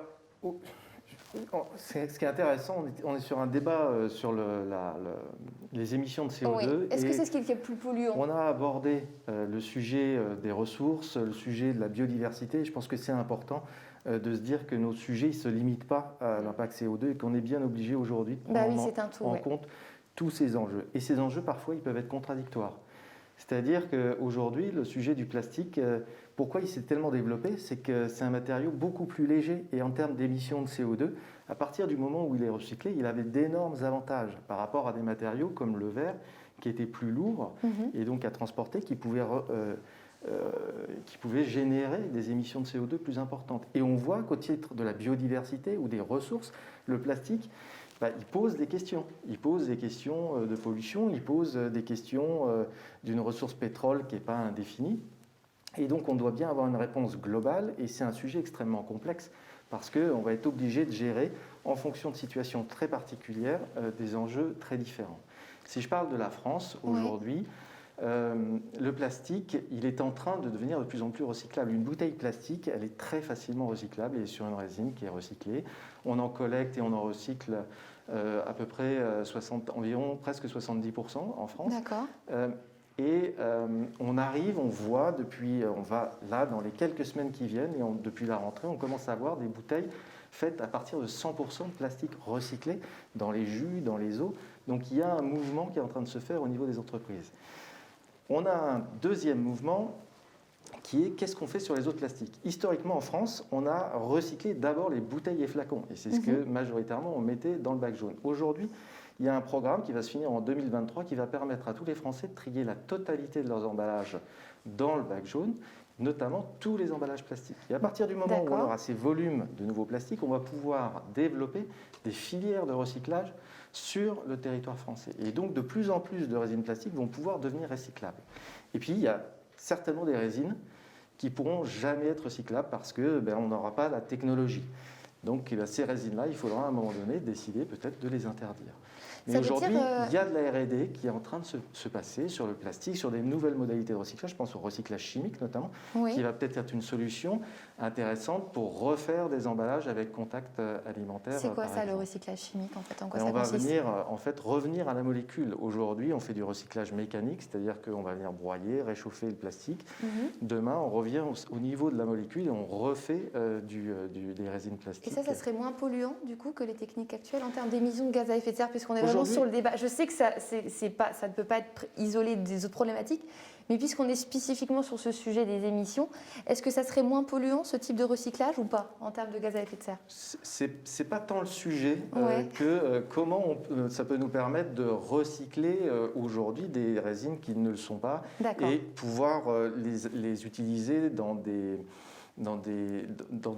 ce qui est intéressant, on est sur un débat sur les émissions de CO2. Oui. Est-ce que c'est ce qui est le plus polluant ? On a abordé le sujet des ressources, le sujet de la biodiversité. Je pense que c'est important de se dire que nos sujets ne se limitent pas à l'impact CO2 et qu'on est bien obligé aujourd'hui de prendre en compte tous ces enjeux. Et ces enjeux, parfois, ils peuvent être contradictoires. C'est-à-dire qu'aujourd'hui, le sujet du plastique, pourquoi il s'est tellement développé, c'est que c'est un matériau beaucoup plus léger et en termes d'émissions de CO2, à partir du moment où il est recyclé, il avait d'énormes avantages par rapport à des matériaux comme le verre, qui étaient plus lourds et donc à transporter, qui pouvaient générer des émissions de CO2 plus importantes. Et on voit qu'au titre de la biodiversité ou des ressources, le plastique, il pose des questions. Il pose des questions de pollution, il pose des questions d'une ressource pétrole qui n'est pas indéfinie. Et donc on doit bien avoir une réponse globale, et c'est un sujet extrêmement complexe parce qu'on va être obligé de gérer, en fonction de situations très particulières, des enjeux très différents. Si je parle de la France, aujourd'hui, le plastique, il est en train de devenir de plus en plus recyclable. Une bouteille plastique, elle est très facilement recyclable, elle est sur une résine qui est recyclée. On en collecte et on en recycle à peu près environ presque 70% en France. D'accord. On voit on va là dans les quelques semaines qui viennent, et depuis la rentrée, on commence à avoir des bouteilles faites à partir de 100% de plastique recyclé dans les jus, dans les eaux. Donc il y a un mouvement qui est en train de se faire au niveau des entreprises. On a un deuxième mouvement qui est qu'est-ce qu'on fait sur les autres plastiques. Historiquement, en France, on a recyclé d'abord les bouteilles et flacons, et c'est ce que majoritairement on mettait dans le bac jaune. Aujourd'hui, il y a un programme qui va se finir en 2023 qui va permettre à tous les Français de trier la totalité de leurs emballages dans le bac jaune notamment tous les emballages plastiques. Et à partir du moment où on aura ces volumes de nouveaux plastiques, on va pouvoir développer des filières de recyclage sur le territoire français. Et donc, de plus en plus de résines plastiques vont pouvoir devenir recyclables. Et puis, il y a certainement des résines qui pourront jamais être recyclables parce que on n'aura pas la technologie. Donc, ces résines-là, il faudra à un moment donné décider peut-être de les interdire. Mais aujourd'hui, il y a de la R&D qui est en train de se passer sur le plastique, sur des nouvelles modalités de recyclage, je pense au recyclage chimique notamment, qui va peut-être être une solution intéressante pour refaire des emballages avec contact alimentaire. C'est quoi ça, le recyclage chimique en fait? En quoi ça consiste ? On va revenir à la molécule. Aujourd'hui, on fait du recyclage mécanique, c'est-à-dire qu'on va venir broyer, réchauffer le plastique. Demain, on revient au niveau de la molécule et on refait des résines plastiques. Et ça serait moins polluant du coup que les techniques actuelles en termes d'émissions de gaz à effet de serre, puisqu'on est vraiment sur le débat. Je sais que ça ne peut pas être isolé des autres problématiques, mais puisqu'on est spécifiquement sur ce sujet des émissions, est-ce que ça serait moins polluant ce type de recyclage ou pas en termes de gaz à effet de serre? C'est pas tant le sujet que comment ça peut nous permettre de recycler aujourd'hui des résines qui ne le sont pas et pouvoir les utiliser dans du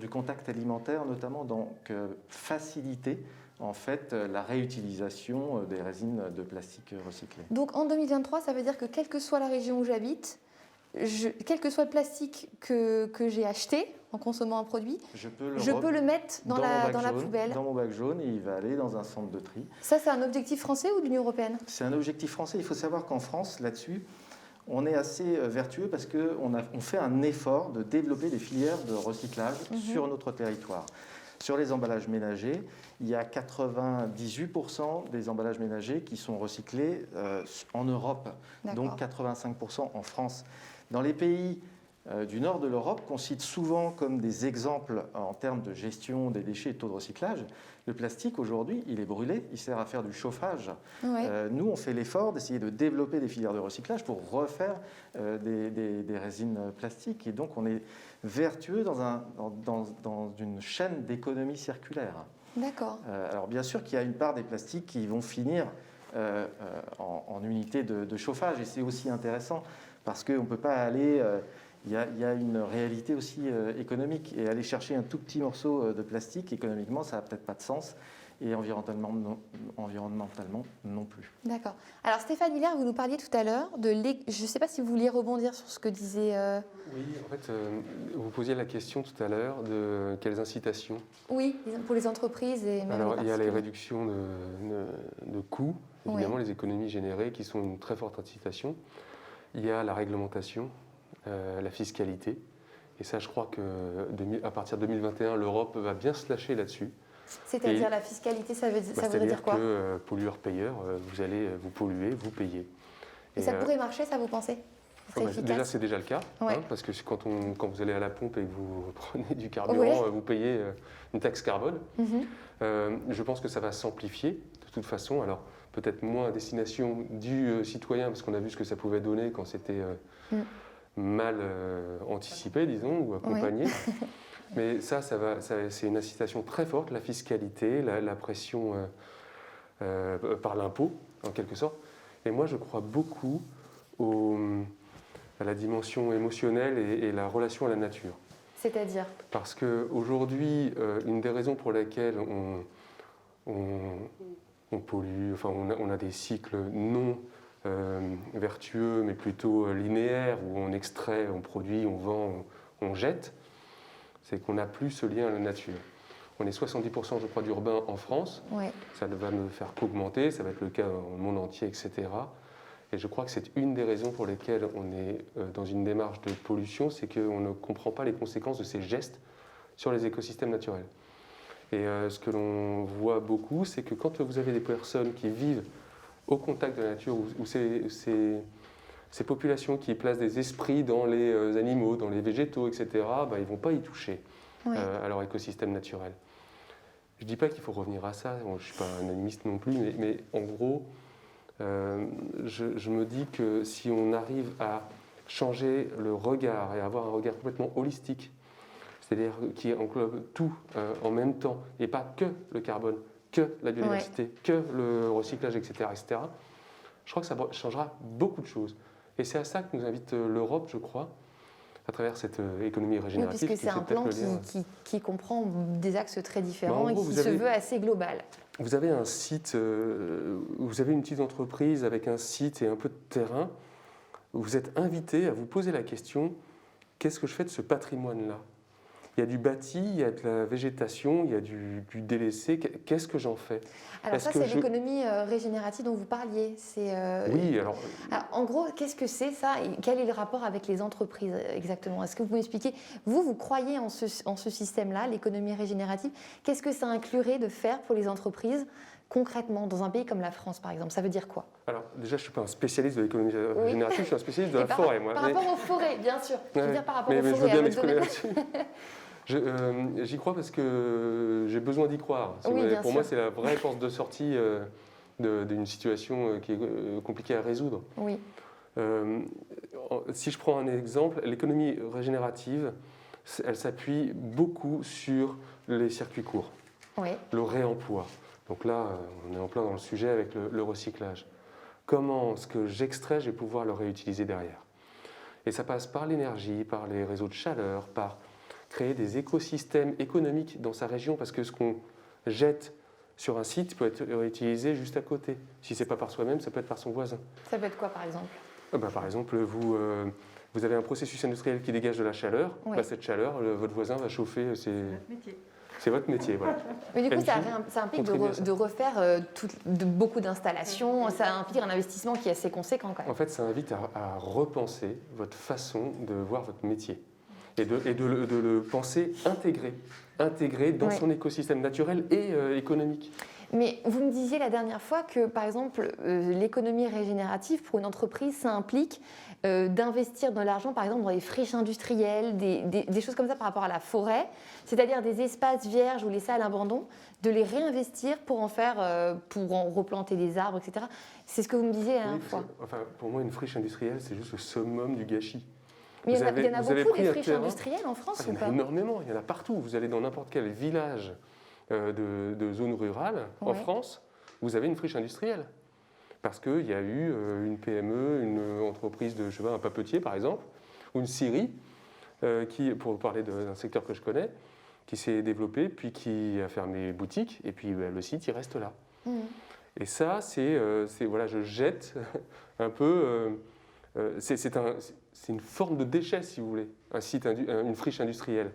contact alimentaire, notamment, donc faciliter en fait la réutilisation des résines de plastique recyclées. Donc en 2023, ça veut dire que quelle que soit la région où j'habite, quel que soit le plastique que j'ai acheté en consommant un produit, je peux le mettre dans la poubelle. Dans mon bac jaune, et il va aller dans un centre de tri. Ça, c'est un objectif français ou de l'Union européenne? C'est un objectif français. Il faut savoir qu'en France, là-dessus, on est assez vertueux parce qu'on fait un effort de développer des filières de recyclage sur notre territoire. Sur les emballages ménagers, il y a 98% des emballages ménagers qui sont recyclés en Europe, donc 85% en France. Dans les pays du nord de l'Europe, qu'on cite souvent comme des exemples en termes de gestion des déchets et de taux de recyclage, le plastique aujourd'hui, il est brûlé, il sert à faire du chauffage. Nous, on fait l'effort d'essayer de développer des filières de recyclage pour refaire des résines plastiques. Et donc, on est vertueux dans une chaîne d'économie circulaire. D'accord. Alors, bien sûr qu'il y a une part des plastiques qui vont finir en unité de chauffage. Et c'est aussi intéressant parce qu'on ne peut pas aller... Il y a une réalité aussi économique. Et aller chercher un tout petit morceau de plastique, économiquement, ça n'a peut-être pas de sens. Et environnementalement non plus. D'accord. Alors Stéphane Hilaire, vous nous parliez tout à l'heure je ne sais pas si vous vouliez rebondir sur ce que disait... Oui, en fait, vous posiez la question tout à l'heure de quelles incitations. Oui, pour les entreprises et même Alors, il y a les réductions de coûts, évidemment, les économies générées qui sont une très forte incitation. Il y a la réglementation, la fiscalité. Et ça, je crois qu'à partir de 2021, l'Europe va bien se lâcher là-dessus. C'est-à-dire la fiscalité, ça veut dire quoi? C'est-à-dire que pollueur-payeur, vous allez vous polluer, vous payez. Et ça pourrait marcher, ça, vous pensez? Déjà, c'est déjà le cas, parce que quand vous allez à la pompe et que vous prenez du carburant, vous payez une taxe carbone. Je pense que ça va s'amplifier de toute façon. Alors, peut-être moins à destination du citoyen, parce qu'on a vu ce que ça pouvait donner quand c'était mal anticipé, disons, ou accompagné. Mais c'est une incitation très forte, la fiscalité, la pression par l'impôt, en quelque sorte. Et moi, je crois beaucoup à la dimension émotionnelle et la relation à la nature. C'est-à-dire? Parce qu'aujourd'hui, une des raisons pour lesquelles on pollue, enfin, on a des cycles non vertueux, mais plutôt linéaires, où on extrait, on produit, on vend, on jette, c'est qu'on n'a plus ce lien à la nature. On est 70%, je crois, d'urbains en France. Ça ne va ne faire qu'augmenter, ça va être le cas dans le monde entier, etc. Et je crois que c'est une des raisons pour lesquelles on est dans une démarche de pollution, c'est qu'on ne comprend pas les conséquences de ces gestes sur les écosystèmes naturels. Et ce que l'on voit beaucoup, c'est que quand vous avez des personnes qui vivent au contact de la nature, ou ces populations qui placent des esprits dans les animaux, dans les végétaux, etc., ils ne vont pas y toucher à leur écosystème naturel. Je ne dis pas qu'il faut revenir à ça, je ne suis pas un animiste non plus, mais en gros, je me dis que si on arrive à changer le regard et avoir un regard complètement holistique, c'est-à-dire qui englobe tout en même temps, et pas que le carbone, que la biodiversité, que le recyclage, etc., je crois que ça changera beaucoup de choses. Et c'est à ça que nous invite l'Europe, je crois, à travers cette économie régénérative. Oui, puisque c'est un plan qui comprend des axes très différents et qui se veut assez global. Vous avez un site, vous avez une petite entreprise avec un site et un peu de terrain. Vous êtes invité à vous poser la question, qu'est-ce que je fais de ce patrimoine-là? Il y a du bâti, il y a de la végétation, il y a du délaissé. Qu'est-ce que j'en fais? Alors ça, c'est l'économie régénérative dont vous parliez. Oui, alors... En gros, qu'est-ce que c'est ça et quel est le rapport avec les entreprises exactement? Est-ce que vous pouvez m'expliquer? Vous croyez en ce système-là, l'économie régénérative. Qu'est-ce que ça inclurait de faire pour les entreprises concrètement, dans un pays comme la France, par exemple? Ça veut dire quoi? Alors, déjà, je ne suis pas un spécialiste de l'économie régénérative, je suis un spécialiste de la forêt, moi. Par rapport aux forêts, bien sûr. Je veux dire par rapport aux forêts. Je veux bien m'exprimer là-dessus. J'y crois parce que j'ai besoin d'y croire. Pour moi, c'est la vraie porte de sortie d'une situation qui est compliquée à résoudre. Oui. Si je prends un exemple, l'économie régénérative, elle s'appuie beaucoup sur les circuits courts, le réemploi. Donc là, on est en plein dans le sujet avec le recyclage. Comment ce que j'extrais, je vais pouvoir le réutiliser derrière? Et ça passe par l'énergie, par les réseaux de chaleur, par créer des écosystèmes économiques dans sa région, parce que ce qu'on jette sur un site peut être réutilisé juste à côté. Si ce n'est pas par soi-même, ça peut être par son voisin. Ça peut être quoi, par exemple? Par exemple, vous avez un processus industriel qui dégage de la chaleur. Cette chaleur, votre voisin va chauffer c'est votre métier, voilà. Mais du coup, ça implique de refaire beaucoup d'installations, ça implique un investissement qui est assez conséquent quand même. En fait, ça invite à repenser votre façon de voir votre métier et de le penser intégré dans son écosystème naturel et économique. Mais vous me disiez la dernière fois que, par exemple, l'économie régénérative, pour une entreprise, ça implique d'investir de l'argent, par exemple, dans les friches industrielles, des choses comme ça par rapport à la forêt, c'est-à-dire des espaces vierges ou laissés à l'abandon, de les réinvestir pour en replanter des arbres, etc. C'est ce que vous me disiez la dernière fois. Enfin, pour moi, une friche industrielle, c'est juste le summum du gâchis. Mais il y en a beaucoup des friches industrielles en France ou pas? Il y en a énormément, il y en a partout. Vous allez dans n'importe quel village de zone rurale en France, vous avez une friche industrielle. Parce qu'il y a eu une PME, une entreprise de, un papetier par exemple, ou une scierie, pour parler d'un secteur que je connais, qui s'est développé, puis qui a fermé boutique, et puis le site, il reste là. Et ça, je jette un peu... c'est une forme de déchet, si vous voulez, un site, une friche industrielle.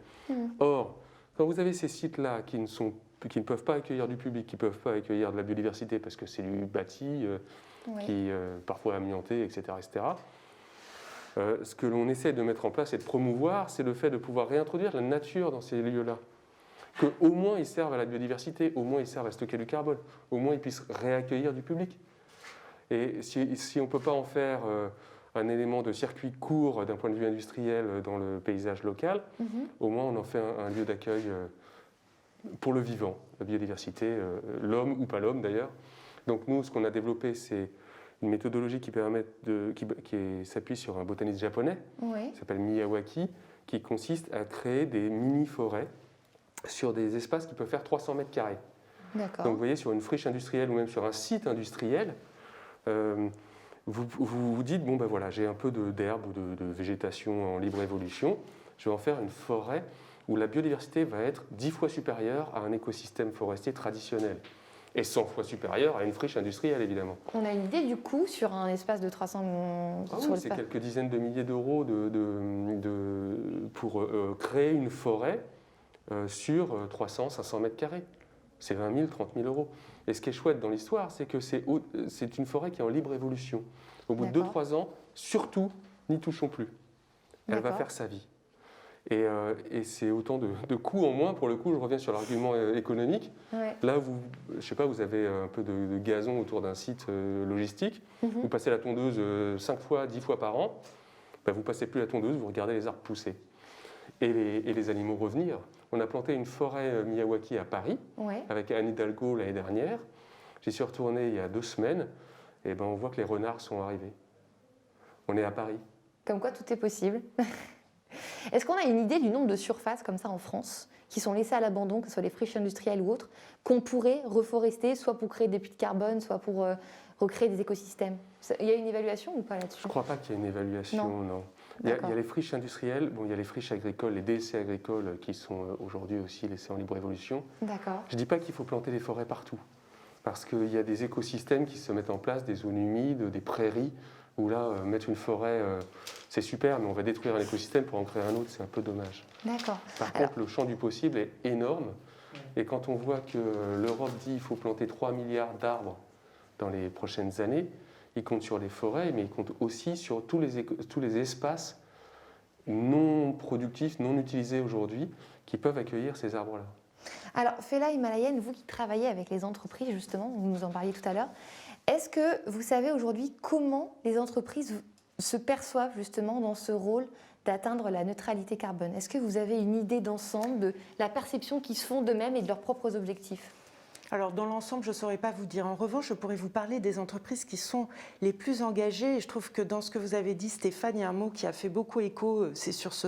Or, quand vous avez ces sites-là qui ne peuvent pas accueillir du public, qui ne peuvent pas accueillir de la biodiversité parce que c'est du bâti, qui parfois amianté, etc. Ce que l'on essaie de mettre en place et de promouvoir, c'est le fait de pouvoir réintroduire la nature dans ces lieux-là. Qu'au moins ils servent à la biodiversité, au moins ils servent à stocker du carbone, au moins ils puissent réaccueillir du public. Et si on ne peut pas en faire un élément de circuit court d'un point de vue industriel dans le paysage local, au moins on en fait un lieu d'accueil pour le vivant, la biodiversité, l'homme ou pas l'homme d'ailleurs. Donc nous, ce qu'on a développé, c'est une méthodologie qui s'appuie sur un botaniste japonais, qui s'appelle Miyawaki, qui consiste à créer des mini-forêts sur des espaces qui peuvent faire 300 mètres carrés. Donc vous voyez, sur une friche industrielle ou même sur un site industriel, vous vous dites, j'ai un peu d'herbe ou de végétation en libre évolution, je vais en faire une forêt où la biodiversité va être 10 fois supérieure à un écosystème forestier traditionnel. Et 100 fois supérieure à une friche industrielle, évidemment. On a une idée du coût sur un espace de 300... c'est quelques dizaines de milliers d'euros pour créer une forêt sur 300, 500 mètres carrés. C'est 20 000, 30 000 euros. Et ce qui est chouette dans l'histoire, c'est que c'est une forêt qui est en libre évolution. Au bout de 2-3 ans, surtout, n'y touchons plus. Elle va faire sa vie. Et c'est autant de coûts en moins. Pour le coup, je reviens sur l'argument économique. Là, vous avez un peu de gazon autour d'un site logistique. Vous passez la tondeuse 5 fois, 10 fois par an. Vous ne passez plus la tondeuse, vous regardez les arbres pousser. Et les animaux revenir. On a planté une forêt Miyawaki à Paris, avec Anne Hidalgo l'année dernière. J'y suis retourné il y a 2 semaines. Et on voit que les renards sont arrivés. On est à Paris. Comme quoi, tout est possible. Est-ce qu'on a une idée du nombre de surfaces comme ça en France qui sont laissées à l'abandon, que ce soit les friches industrielles ou autres, qu'on pourrait reforester, soit pour créer des puits de carbone, soit pour recréer des écosystèmes? Il y a une évaluation ou pas là-dessus? Je ne crois pas qu'il y ait une évaluation, non. Il y a les friches industrielles, il y a les friches agricoles, les DSC agricoles qui sont aujourd'hui aussi laissés en libre évolution. D'accord. Je ne dis pas qu'il faut planter des forêts partout, parce qu'il y a des écosystèmes qui se mettent en place, des zones humides, des prairies, où là, mettre une forêt, c'est super, mais on va détruire un écosystème pour en créer un autre, c'est un peu dommage. D'accord. Par contre, le champ du possible est énorme, et quand on voit que l'Europe dit qu'il faut planter 3 milliards d'arbres dans les prochaines années, il compte sur les forêts, mais il compte aussi sur tous les espaces non productifs, non utilisés aujourd'hui, qui peuvent accueillir ces arbres-là. Alors, Fela Himalayenne, vous qui travaillez avec les entreprises, justement, vous nous en parliez tout à l'heure, est-ce que vous savez aujourd'hui comment les entreprises se perçoivent justement dans ce rôle d'atteindre la neutralité carbone? Est-ce que vous avez une idée d'ensemble de la perception qu'ils se font d'eux-mêmes et de leurs propres objectifs? Alors, dans l'ensemble, je ne saurais pas vous dire. En revanche, je pourrais vous parler des entreprises qui sont les plus engagées. Et je trouve que dans ce que vous avez dit, Stéphane, il y a un mot qui a fait beaucoup écho. C'est sur ce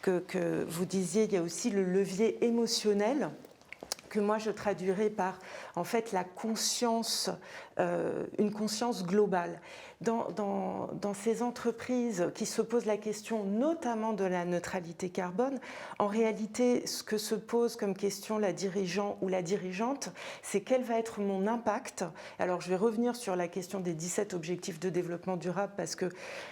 que vous disiez, il y a aussi le levier émotionnel, que moi je traduirais par en fait la conscience, une conscience globale. Dans ces entreprises qui se posent la question notamment de la neutralité carbone, en réalité ce que se pose comme question la dirigeant ou la dirigeante, c'est quel va être mon impact. Alors je vais revenir sur la question des 17 objectifs de développement durable parce que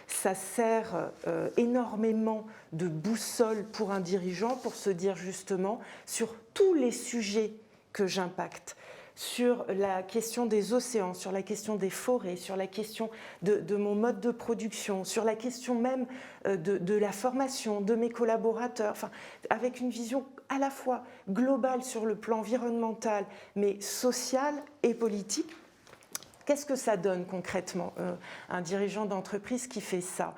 ça sert énormément de boussole pour un dirigeant pour se dire justement sur tous les sujets que j'impacte, sur la question des océans, sur la question des forêts, sur la question de mon mode de production, sur la question même de la formation de mes collaborateurs, enfin, avec une vision à la fois globale sur le plan environnemental, mais social et politique. Qu'est-ce que ça donne concrètement, un dirigeant d'entreprise qui fait ça?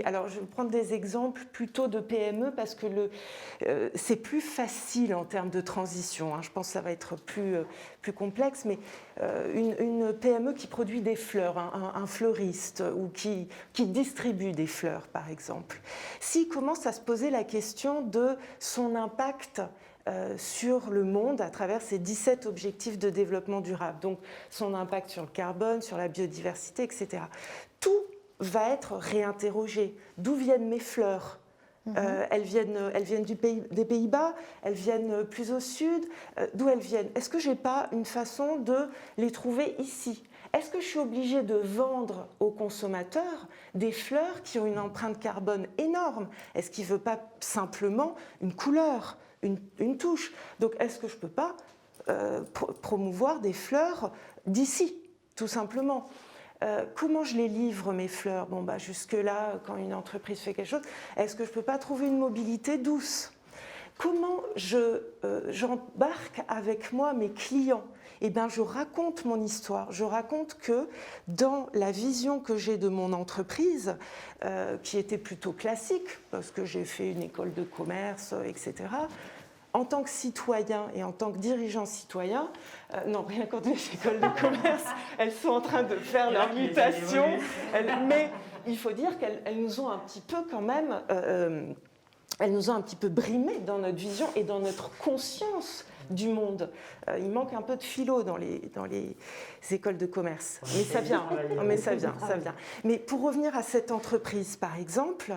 Alors, je vais prendre des exemples plutôt de PME parce que c'est plus facile en termes de transition. Hein. Je pense que ça va être plus complexe, mais une PME qui produit des fleurs, un fleuriste ou qui distribue des fleurs, par exemple, s'il commence à se poser la question de son impact sur le monde à travers ces 17 objectifs de développement durable. Donc son impact sur le carbone, sur la biodiversité, etc. Tout va être réinterrogé. D'où viennent mes fleurs ? Elles viennent des Pays-Bas, elles viennent plus au sud. D'où elles viennent? Est-ce que je n'ai pas une façon de les trouver ici? Est-ce que je suis obligée de vendre aux consommateurs des fleurs qui ont une empreinte carbone énorme? Est-ce qu'il ne veut pas simplement une couleur, une touche? Donc, est-ce que je ne peux pas promouvoir des fleurs d'ici, tout simplement? Comment je les livre, mes fleurs? Jusque-là, quand une entreprise fait quelque chose, est-ce que je ne peux pas trouver une mobilité douce? Comment j'embarque avec moi mes clients? Je raconte mon histoire. Je raconte que dans la vision que j'ai de mon entreprise, qui était plutôt classique, parce que j'ai fait une école de commerce, etc., en tant que citoyen et en tant que dirigeant citoyen, non, rien contre les écoles de commerce, elles sont en train de faire leur mutation, mais il faut dire qu'elles nous ont un petit peu quand même, elles nous ont un petit peu brimés dans notre vision et dans notre conscience du monde. Il manque un peu de philo dans les écoles de commerce. Mais ça vient, ça vient. Mais pour revenir à cette entreprise, par exemple,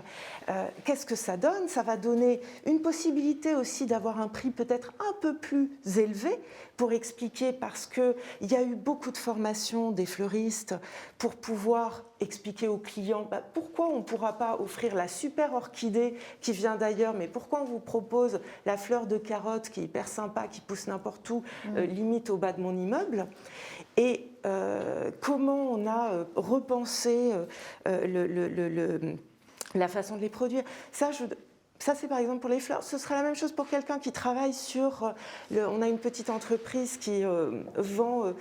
qu'est-ce que ça donne? Ça va donner une possibilité aussi d'avoir un prix peut-être un peu plus élevé pour expliquer, parce qu'il y a eu beaucoup de formations des fleuristes pour pouvoir expliquer aux clients pourquoi on ne pourra pas offrir la super orchidée qui vient d'ailleurs, mais pourquoi on vous propose la fleur de carotte qui est hyper sympa, qui pousse n'importe où, limite au bas de mon immeuble. Et comment on a repensé la façon de les produire. Ça, c'est par exemple pour les fleurs. Ce sera la même chose pour quelqu'un qui travaille sur... on a une petite entreprise qui vend,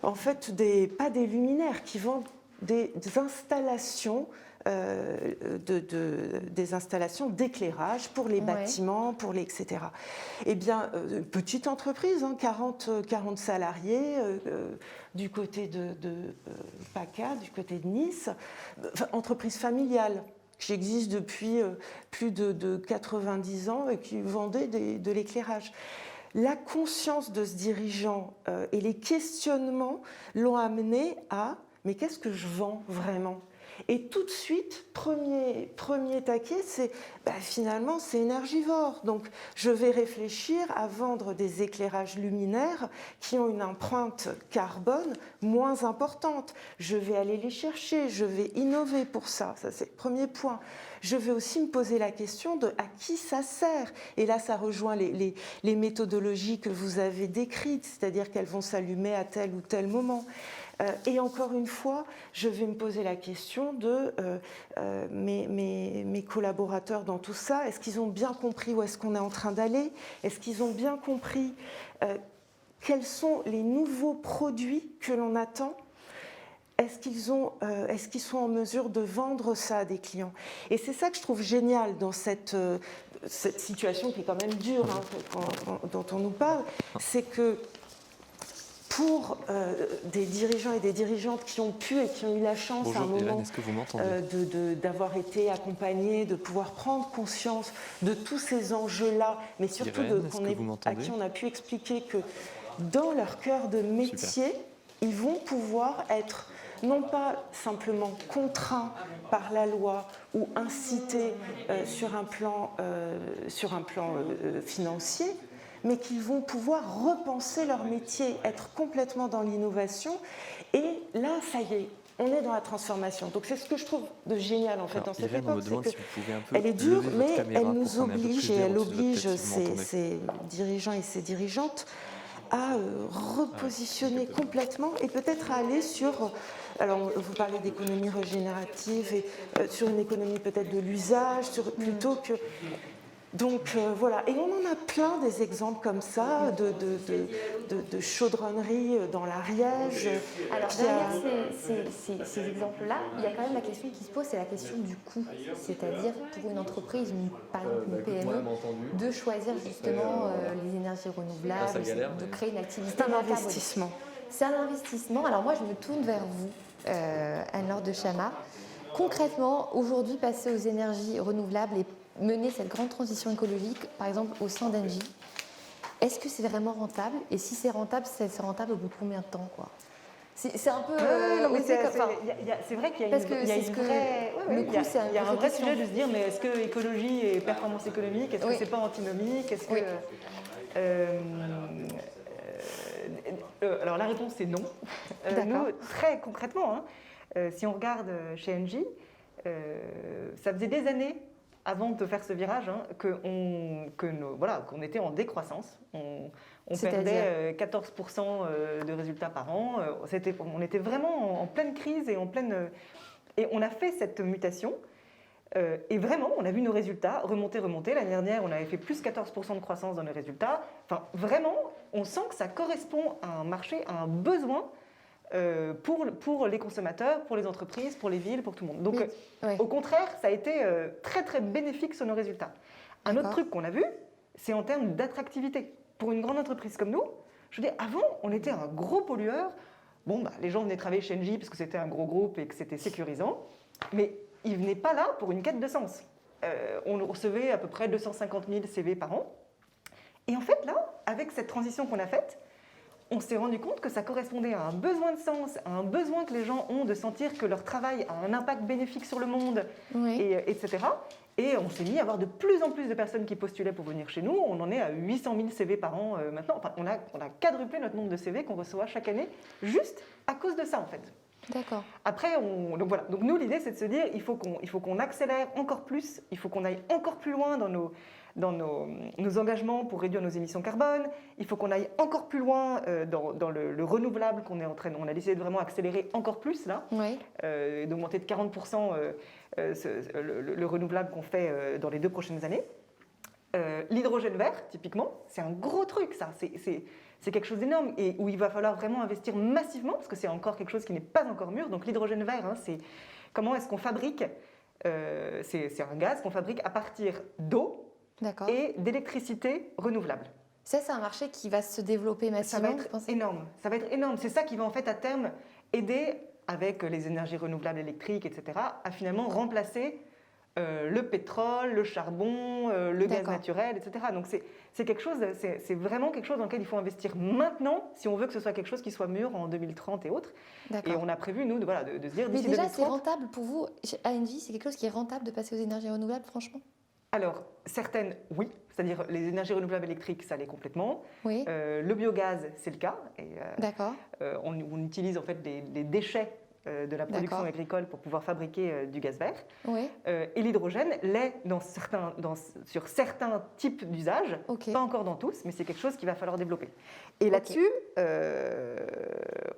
en fait, pas des luminaires, qui vend des installations, des installations d'éclairage pour les bâtiments, pour les etc. Eh bien, petite entreprise, 40 salariés, du côté de PACA, du côté de Nice, entreprise familiale, qui existe depuis plus de 90 ans et qui vendait de l'éclairage. la conscience de ce dirigeant et les questionnements l'ont amené à « mais qu'est-ce que je vends vraiment ?» Et tout de suite, premier taquet, c'est finalement c'est énergivore. Donc je vais réfléchir à vendre des éclairages luminaires qui ont une empreinte carbone moins importante. Je vais aller les chercher, je vais innover pour ça. Ça c'est le premier point. Je vais aussi me poser la question de à qui ça sert. Et là, ça rejoint les méthodologies que vous avez décrites, c'est-à-dire qu'elles vont s'allumer à tel ou tel moment. Et encore une fois, je vais me poser la question de mes collaborateurs dans tout ça. Est-ce qu'ils ont bien compris où est-ce qu'on est en train d'aller? Est-ce qu'ils ont bien compris quels sont les nouveaux produits que l'on attend? Est-ce qu'ils sont en mesure de vendre ça à des clients? Et c'est ça que je trouve génial dans cette situation qui est quand même dure, dont on nous parle, c'est que pour des dirigeants et des dirigeantes qui ont pu et qui ont eu la chance à un moment d'avoir été accompagnés, de pouvoir prendre conscience de tous ces enjeux-là, mais surtout à qui on a pu expliquer que dans leur cœur de métier, ils vont pouvoir être non pas simplement contraints par la loi ou incités sur un plan financier, mais qu'ils vont pouvoir repenser leur métier, être complètement dans l'innovation. Et là, ça y est, on est dans la transformation. Donc c'est ce que je trouve de génial en fait dans cette époque. Elle est dure, mais elle nous oblige et elle oblige ces dirigeants et ces dirigeantes à repositionner complètement et peut-être à aller sur, alors vous parlez d'économie régénérative, et sur une économie peut-être de l'usage, plutôt que... Donc voilà, et on en a plein des exemples comme ça, de chaudronneries dans l'Ariège. Alors derrière ces exemples-là, il y a quand même la question qui se pose, c'est la question du coût. C'est-à-dire pour une entreprise, par exemple une PME, de choisir justement les énergies renouvelables, de créer une activité. C'est un investissement. C'est un investissement. Alors moi je me tourne vers vous, Anne-Laure de Chamas. Concrètement, aujourd'hui, passer aux énergies renouvelables et mener cette grande transition écologique, par exemple au sein d'Engie, est-ce que c'est vraiment rentable? Et si c'est rentable au bout de combien de temps, quoi? C'est un peu... c'est vrai qu'il y a un vrai sujet de se dire, mais est-ce que écologie et performance économique, est-ce que c'est pas antinomique? Alors la réponse c'est non. Nous, très concrètement, si on regarde chez Engie, ça faisait des années avant de faire ce virage qu'on était en décroissance. On perdait 14% de résultats par an. On était vraiment en pleine crise et et on a fait cette mutation. Et vraiment, on a vu nos résultats remonter. L'année dernière, on avait fait plus 14% de croissance dans les résultats. Enfin, vraiment, on sent que ça correspond à un marché, à un besoin pour les consommateurs, pour les entreprises, pour les villes, pour tout le monde. Donc, au contraire, ça a été très, très bénéfique sur nos résultats. Un autre truc qu'on a vu, c'est en termes d'attractivité. Pour une grande entreprise comme nous, je veux dire, avant, on était un gros pollueur. Bon, les gens venaient travailler chez Engie parce que c'était un gros groupe et que c'était sécurisant, mais ils ne venaient pas là pour une quête de sens. On recevait à peu près 250 000 CV par an. Et en fait, là, avec cette transition qu'on a faite, on s'est rendu compte que ça correspondait à un besoin de sens, à un besoin que les gens ont de sentir que leur travail a un impact bénéfique sur le monde, etc. Et on s'est mis à avoir de plus en plus de personnes qui postulaient pour venir chez nous. On en est à 800 000 CV par an maintenant. Enfin, on a quadruplé notre nombre de CV qu'on reçoit chaque année, juste à cause de ça, en fait. D'accord. Après, donc nous, l'idée, c'est de se dire, il faut qu'on accélère encore plus, il faut qu'on aille encore plus loin dans nos engagements pour réduire nos émissions carbone. Il faut qu'on aille encore plus loin dans le renouvelable qu'on est en train. On a décidé de vraiment accélérer encore plus là, d'augmenter de 40% le renouvelable qu'on fait dans les 2 prochaines années. L'hydrogène vert, typiquement, c'est un gros truc, ça. C'est quelque chose d'énorme et où il va falloir vraiment investir massivement parce que c'est encore quelque chose qui n'est pas encore mûr. Donc l'hydrogène vert, c'est comment est-ce qu'on fabrique c'est un gaz qu'on fabrique à partir d'eau et d'électricité renouvelable. Ça, c'est un marché qui va se développer massivement. Ça va être énorme. Ça va être énorme. C'est ça qui va en fait à terme aider, avec les énergies renouvelables électriques, etc., à finalement remplacer le pétrole, le charbon, le gaz naturel, etc. Donc c'est vraiment quelque chose dans lequel il faut investir maintenant si on veut que ce soit quelque chose qui soit mûr en 2030 et autres. Et on a prévu, nous, de se dire d'ici 2030... Mais déjà, c'est rentable pour vous, chez Engie, c'est quelque chose qui est rentable de passer aux énergies renouvelables, franchement? Alors, certaines, oui. C'est-à-dire les énergies renouvelables électriques, ça l'est complètement. Oui. Le biogaz, c'est le cas. D'accord. On utilise en fait les déchets de la production agricole pour pouvoir fabriquer du gaz vert. Oui. Et l'hydrogène l'est sur certains types d'usages, pas encore dans tous, mais c'est quelque chose qu'il va falloir développer. Et là-dessus,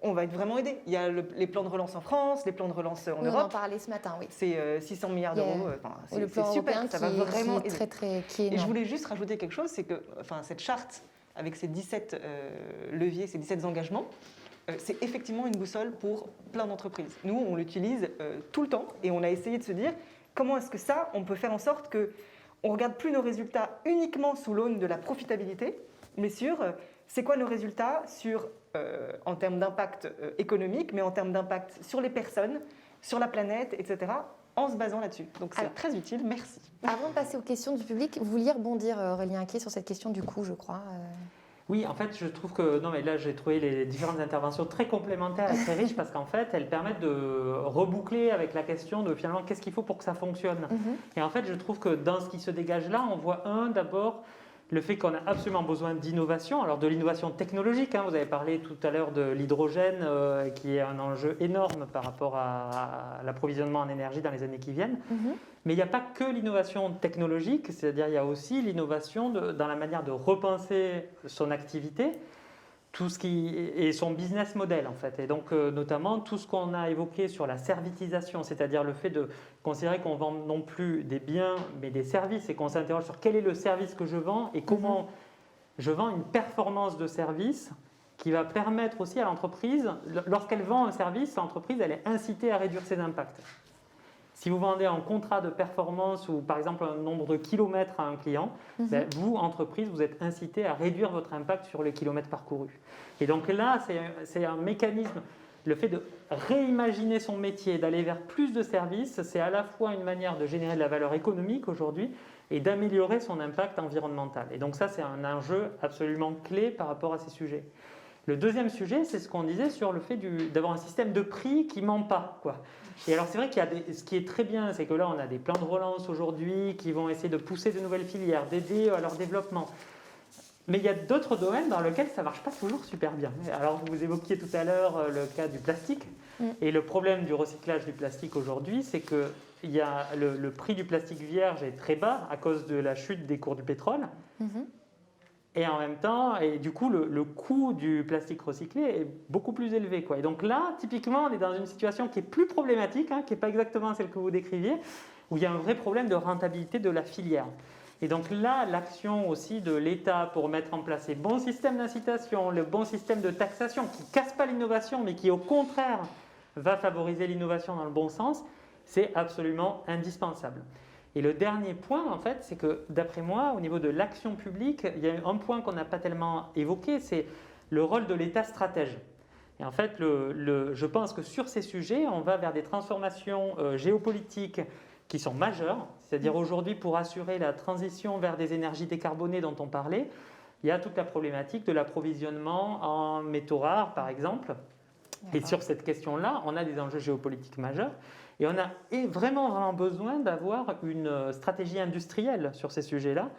on va être vraiment aidé. Il y a les plans de relance en France, les plans de relance en Europe. On en parlait ce matin, oui. C'est 600 milliards d'euros. Le plan super, européen ça va vraiment aider. qui est énorme. Et je voulais juste rajouter quelque chose, c'est que cette charte, avec ces 17 leviers, ces 17 engagements, c'est effectivement une boussole pour plein d'entreprises. Nous, on l'utilise tout le temps et on a essayé de se dire comment est-ce que ça, on peut faire en sorte qu'on ne regarde plus nos résultats uniquement sous l'aune de la profitabilité, mais sur c'est quoi nos résultats en termes d'impact économique, mais en termes d'impact sur les personnes, sur la planète, etc., en se basant là-dessus. Donc c'est très utile, merci. Avant de passer aux questions du public, vous vouliez rebondir, Aurélien Inquiet, sur cette question du coût, je crois. Oui, en fait, je trouve que... Non, mais là, j'ai trouvé les différentes interventions très complémentaires et très riches parce qu'en fait, elles permettent de reboucler avec la question de finalement, qu'est-ce qu'il faut pour que ça fonctionne. Et en fait, je trouve que dans ce qui se dégage là, on voit d'abord, le fait qu'on a absolument besoin d'innovation, alors de l'innovation technologique, vous avez parlé tout à l'heure de l'hydrogène qui est un enjeu énorme par rapport à l'approvisionnement en énergie dans les années qui viennent, mais il n'y a pas que l'innovation technologique, c'est-à-dire il y a aussi l'innovation dans la manière de repenser son activité, et son business model en fait, et donc notamment tout ce qu'on a évoqué sur la servitisation, c'est-à-dire le fait de considérer qu'on vend non plus des biens mais des services et qu'on s'interroge sur quel est le service que je vends et comment je vends une performance de service qui va permettre aussi à l'entreprise, lorsqu'elle vend un service, l'entreprise elle est incitée à réduire ses impacts. Si vous vendez un contrat de performance ou par exemple un nombre de kilomètres à un client, vous, entreprise, vous êtes incité à réduire votre impact sur les kilomètres parcourus. Et donc là, c'est un mécanisme, le fait de réimaginer son métier, d'aller vers plus de services, c'est à la fois une manière de générer de la valeur économique aujourd'hui et d'améliorer son impact environnemental. Et donc ça, c'est un enjeu absolument clé par rapport à ces sujets. Le deuxième sujet, c'est ce qu'on disait sur le fait d'avoir un système de prix qui ne ment pas, quoi. Et alors c'est vrai qu'il y a ce qui est très bien, c'est que là on a des plans de relance aujourd'hui qui vont essayer de pousser de nouvelles filières, d'aider à leur développement. Mais il y a d'autres domaines dans lesquels ça ne marche pas toujours super bien. Alors vous évoquiez tout à l'heure le cas du plastique. Et le problème du recyclage du plastique aujourd'hui, c'est que le prix du plastique vierge est très bas à cause de la chute des cours du pétrole. Et en même temps, et du coup, le coût du plastique recyclé est beaucoup plus élevé, quoi. Et donc là, typiquement, on est dans une situation qui est plus problématique, qui n'est pas exactement celle que vous décriviez, où il y a un vrai problème de rentabilité de la filière. Et donc là, l'action aussi de l'État pour mettre en place les bons systèmes d'incitation, le bon système de taxation qui ne casse pas l'innovation, mais qui au contraire va favoriser l'innovation dans le bon sens, c'est absolument indispensable. Et le dernier point, en fait, c'est que, d'après moi, au niveau de l'action publique, il y a un point qu'on n'a pas tellement évoqué, c'est le rôle de l'État stratège. Et en fait, je pense que sur ces sujets, on va vers des transformations géopolitiques qui sont majeures. C'est-à-dire aujourd'hui, pour assurer la transition vers des énergies décarbonées dont on parlait, il y a toute la problématique de l'approvisionnement en métaux rares, par exemple. Et sur cette question-là, on a des enjeux géopolitiques majeurs. Et on a vraiment besoin d'avoir une stratégie industrielle sur ces sujets-là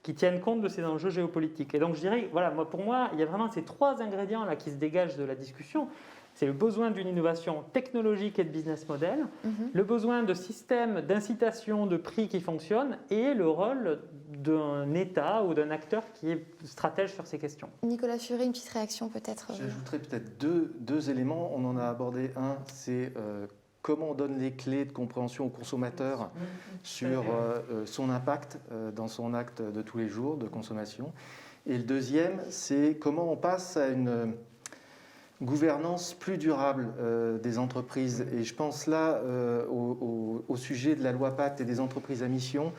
qui tienne compte de ces enjeux géopolitiques. Et donc je dirais, voilà, pour moi, il y a vraiment ces trois ingrédients-là qui se dégagent de la discussion. C'est le besoin d'une innovation technologique et de business model, le besoin de systèmes d'incitation de prix qui fonctionnent et le rôle d'un État ou d'un acteur qui est stratège sur ces questions. Nicolas Furet, une petite réaction peut-être. J'ajouterais peut-être deux éléments. On en a abordé un, c'est comment on donne les clés de compréhension au consommateur sur son impact dans son acte de tous les jours de consommation. Et le deuxième, c'est comment on passe à une gouvernance plus durable des entreprises. Et je pense là au sujet de la loi Pacte et des entreprises à mission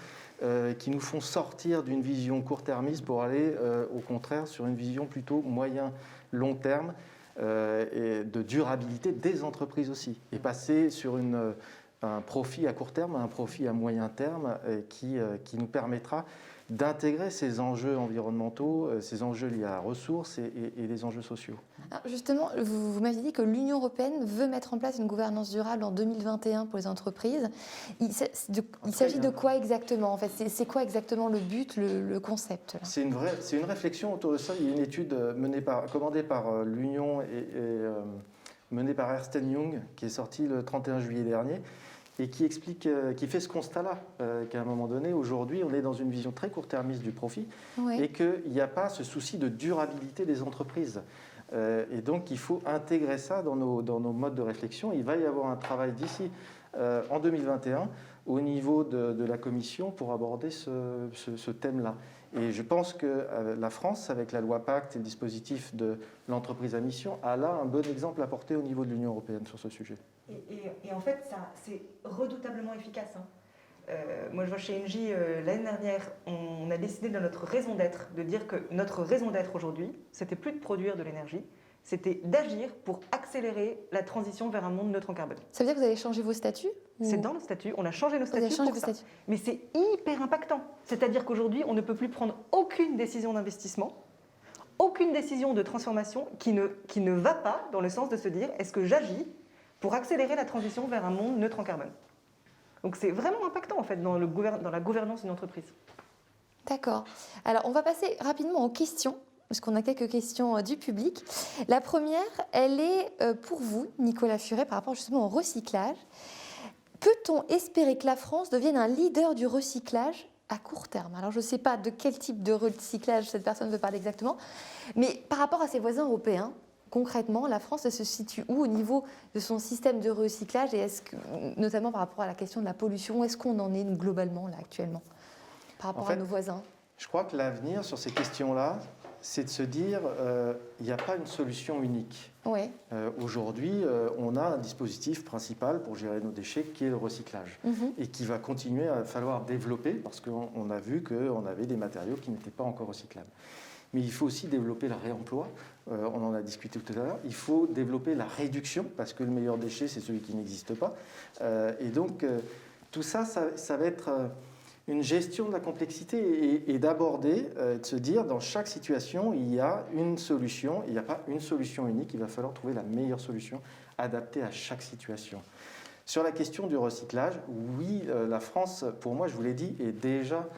qui nous font sortir d'une vision court-termiste pour aller au contraire sur une vision plutôt moyen-long terme et de durabilité des entreprises aussi. Et passer sur une un profit à court terme, un profit à moyen terme qui nous permettra d'intégrer ces enjeux environnementaux, ces enjeux liés à la ressource et les enjeux sociaux. Alors justement, vous m'avez dit que l'Union européenne veut mettre en place une gouvernance durable en 2021 pour les entreprises. Il s'agit de quoi exactement en fait? C'est quoi exactement le but, le concept? C'est une réflexion autour de ça. Il y a une étude commandée par l'Union et menée par Ernst & Young qui est sortie le 31 juillet dernier, et qui explique, qui fait ce constat-là, qu'à un moment donné, aujourd'hui, on est dans une vision très court-termiste du profit, et qu'il n'y a pas ce souci de durabilité des entreprises. Et donc, il faut intégrer ça dans nos modes de réflexion. Il va y avoir un travail d'ici en 2021 au niveau de la Commission pour aborder ce thème-là. Et je pense que la France, avec la loi Pacte et le dispositif de l'entreprise à mission, a là un bon exemple à porter au niveau de l'Union européenne sur ce sujet. Et en fait, c'est redoutablement efficace. Moi, je vois chez Engie, l'année dernière, on a décidé dans notre raison d'être de dire que notre raison d'être aujourd'hui, c'était plus de produire de l'énergie, c'était d'agir pour accélérer la transition vers un monde neutre en carbone. Ça veut dire que vous allez changer vos statuts? C'est dans le statut, on a changé nos statuts pour ça. Mais c'est hyper impactant. C'est-à-dire qu'aujourd'hui, on ne peut plus prendre aucune décision d'investissement, aucune décision de transformation qui ne va pas dans le sens de se dire est-ce que j'agis pour accélérer la transition vers un monde neutre en carbone. Donc c'est vraiment impactant en fait dans la gouvernance d'une entreprise. D'accord. Alors on va passer rapidement aux questions, parce qu'on a quelques questions du public. La première, elle est pour vous, Nicolas Furet, par rapport justement au recyclage. Peut-on espérer que la France devienne un leader du recyclage à court terme? Alors je ne sais pas de quel type de recyclage cette personne veut parler exactement, mais par rapport à ses voisins européens, concrètement, la France elle se situe où au niveau de son système de recyclage, et est-ce que, notamment par rapport à la question de la pollution, est-ce qu'on en est globalement là actuellement par rapport à nos voisins? Je crois que l'avenir sur ces questions-là, c'est de se dire il n'y a pas une solution unique. Ouais. Aujourd'hui, on a un dispositif principal pour gérer nos déchets qui est le recyclage et qui va continuer à falloir développer parce qu'on a vu qu'on avait des matériaux qui n'étaient pas encore recyclables. Mais il faut aussi développer le réemploi, on en a discuté tout à l'heure. Il faut développer la réduction, parce que le meilleur déchet, c'est celui qui n'existe pas. Et donc, tout ça, ça va être une gestion de la complexité et d'aborder, de se dire, dans chaque situation, il y a une solution, il n'y a pas une solution unique, il va falloir trouver la meilleure solution adaptée à chaque situation. Sur la question du recyclage, oui, la France, pour moi, je vous l'ai dit, est déjà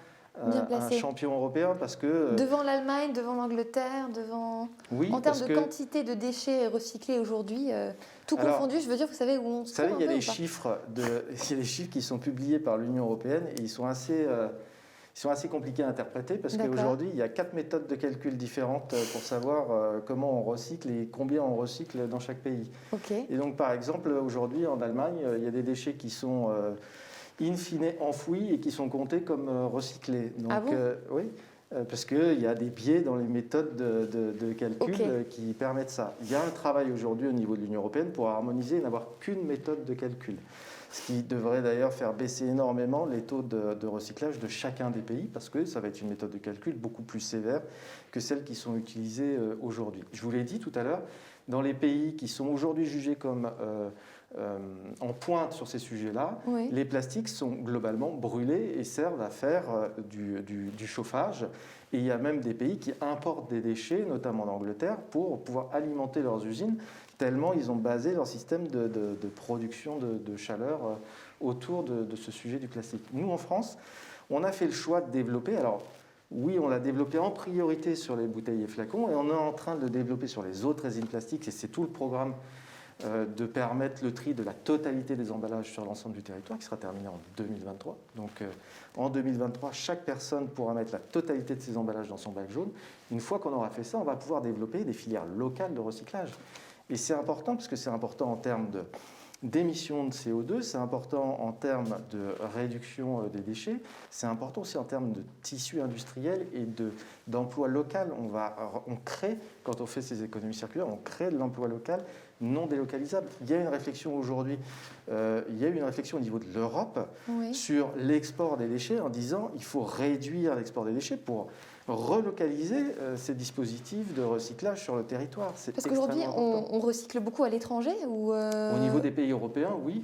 un champion européen parce que... Devant l'Allemagne, devant l'Angleterre, devant... Oui, en termes de quantité de déchets recyclés aujourd'hui, tout confondu, je veux dire, vous savez où on se trouve? Vous savez, il y a des chiffres qui sont publiés par l'Union européenne et ils sont assez compliqués à interpréter parce qu'aujourd'hui, il y a 4 méthodes de calcul différentes pour savoir comment on recycle et combien on recycle dans chaque pays. Okay. Et donc, par exemple, aujourd'hui, en Allemagne, il y a des déchets qui sont... in fine enfouis et qui sont comptés comme recyclés. Donc, oui, parce qu'il y a des biais dans les méthodes de calcul qui permettent ça. Il y a un travail aujourd'hui au niveau de l'Union européenne pour harmoniser et n'avoir qu'une méthode de calcul. Ce qui devrait d'ailleurs faire baisser énormément les taux de recyclage de chacun des pays parce que ça va être une méthode de calcul beaucoup plus sévère que celles qui sont utilisées aujourd'hui. Je vous l'ai dit tout à l'heure, dans les pays qui sont aujourd'hui jugés comme... en pointe sur ces sujets-là, les plastiques sont globalement brûlés et servent à faire du chauffage. Et il y a même des pays qui importent des déchets, notamment l'Angleterre, pour pouvoir alimenter leurs usines, tellement ils ont basé leur système de production de chaleur autour de ce sujet du plastique. Nous, en France, on a fait le choix de développer... Alors, oui, on l'a développé en priorité sur les bouteilles et flacons, et on est en train de le développer sur les autres résines plastiques, et c'est tout le programme de permettre le tri de la totalité des emballages sur l'ensemble du territoire, qui sera terminé en 2023. Donc en 2023, chaque personne pourra mettre la totalité de ses emballages dans son bac jaune. Une fois qu'on aura fait ça, on va pouvoir développer des filières locales de recyclage. Et c'est important, parce que c'est important en termes d'émissions de CO2, c'est important en termes de réduction des déchets, c'est important aussi en termes de tissu industriel et d'emploi local. On crée, quand on fait ces économies circulaires, on crée de l'emploi local non délocalisable. Il y a une réflexion aujourd'hui, il y a eu une réflexion au niveau de l'Europe sur l'export des déchets en disant qu'il faut réduire l'export des déchets pour relocaliser ces dispositifs de recyclage sur le territoire. Parce qu'aujourd'hui, on recycle beaucoup à l'étranger ou Au niveau des pays européens, oui.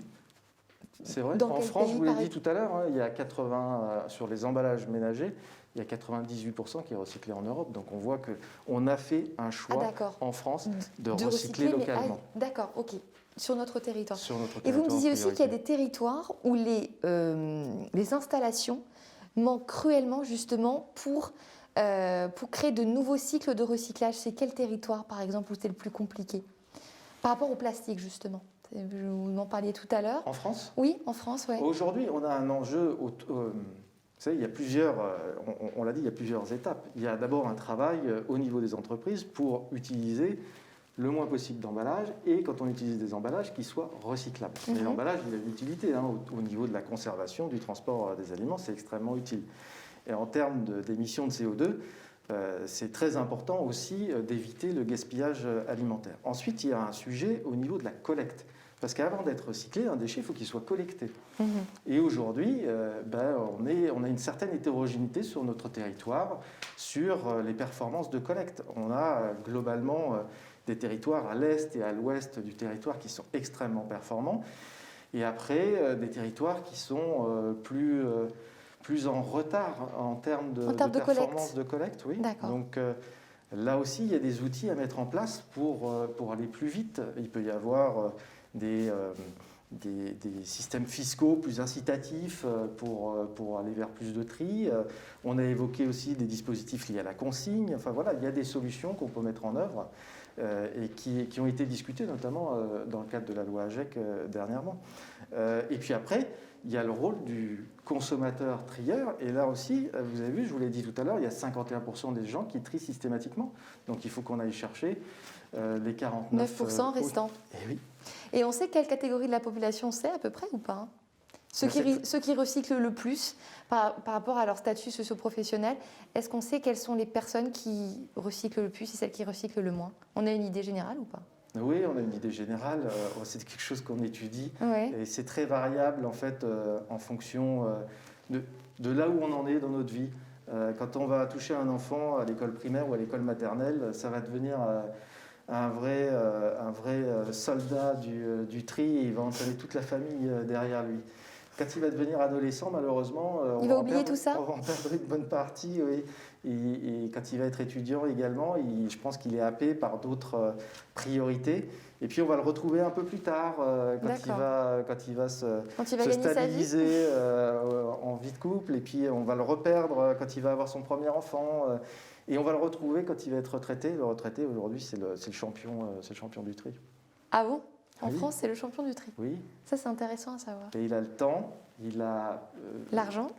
C'est vrai. Dans En quel France, pays, je vous l'ai par dit tout à l'heure, il y a 80 sur les emballages ménagers, il y a 98% qui est recyclé en Europe. Donc on voit qu'on a fait un choix en France de recycler localement. D'accord, ok. Sur notre territoire. Sur notre Et territoire. vous me disiez aussi qu'il y a des territoires où les installations manquent cruellement justement pour créer de nouveaux cycles de recyclage. C'est quel territoire, par exemple, où c'est le plus compliqué? Par rapport au plastique, justement. Vous m'en parliez tout à l'heure. En France? Oui, en France, oui. Aujourd'hui, on a un enjeu. Vous savez, il y a plusieurs, on l'a dit, il y a plusieurs étapes. Il y a d'abord un travail au niveau des entreprises pour utiliser le moins possible d'emballage et quand on utilise des emballages qui soient recyclables. Mais l'emballage, il a une utilité au niveau de la conservation, du transport des aliments, c'est extrêmement utile. Et en termes d'émissions de CO2, c'est très important aussi d'éviter le gaspillage alimentaire. Ensuite, il y a un sujet au niveau de la collecte. Parce qu'avant d'être recyclé, un déchet, il faut qu'il soit collecté. Et aujourd'hui, on a une certaine hétérogénéité sur notre territoire, sur les performances de collecte. On a globalement des territoires à l'est et à l'ouest du territoire qui sont extrêmement performants, et après des territoires qui sont plus en retard en termes de performance de collecte. Oui. Donc là aussi, il y a des outils à mettre en place pour aller plus vite. Il peut y avoir des systèmes fiscaux plus incitatifs pour aller vers plus de tri. On a évoqué aussi des dispositifs liés à la consigne. Enfin voilà, il y a des solutions qu'on peut mettre en œuvre et qui ont été discutées notamment dans le cadre de la loi AGEC dernièrement. Et puis après, il y a le rôle du consommateur trieur. Et là aussi, vous avez vu, je vous l'ai dit tout à l'heure, il y a 51% des gens qui trient systématiquement. Donc il faut qu'on aille chercher les 49% restants. Et oui. Et on sait quelle catégorie de la population c'est à peu près ou pas? Ceux qui recyclent le plus par rapport à leur statut socio-professionnel, est-ce qu'on sait quelles sont les personnes qui recyclent le plus et celles qui recyclent le moins? On a une idée générale ou pas? Oui, on a une idée générale. C'est quelque chose qu'on étudie. Ouais. Et c'est très variable en fait en fonction de là où on en est dans notre vie. Quand on va toucher un enfant à l'école primaire ou à l'école maternelle, ça va devenir un vrai soldat du tri et il va entraîner toute la famille derrière lui. Quand il va devenir adolescent, malheureusement, il va oublier tout ça. On va en perdre une bonne partie. Oui. Et quand il va être étudiant également, je pense qu'il est happé par d'autres priorités. Et puis on va le retrouver un peu plus tard, quand il va se stabiliser en vie de couple. Et puis on va le reperdre quand il va avoir son premier enfant. Et on va le retrouver quand il va être retraité. Le retraité, aujourd'hui, c'est le champion du tri. Ah bon? En France, c'est le champion du tri. Oui. Ça, c'est intéressant à savoir. Et il a le temps, il a... l'argent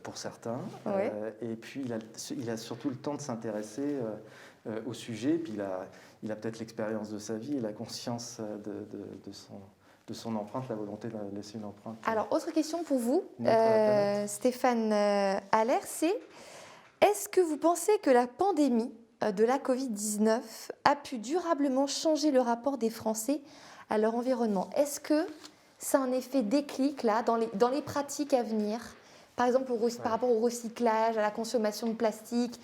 pour certains. Oui. Et puis, il a surtout le temps de s'intéresser au sujet. Puis, il a peut-être l'expérience de sa vie et la conscience de son empreinte, la volonté de laisser une empreinte. Alors, autre question pour vous, Stéphane Haller, c'est est-ce que vous pensez que la pandémie de la Covid-19 a pu durablement changer le rapport des Français à leur environnement? Est-ce que ça a un effet déclic là, dans les pratiques à venir? Par exemple, par rapport au recyclage, à la consommation de plastique,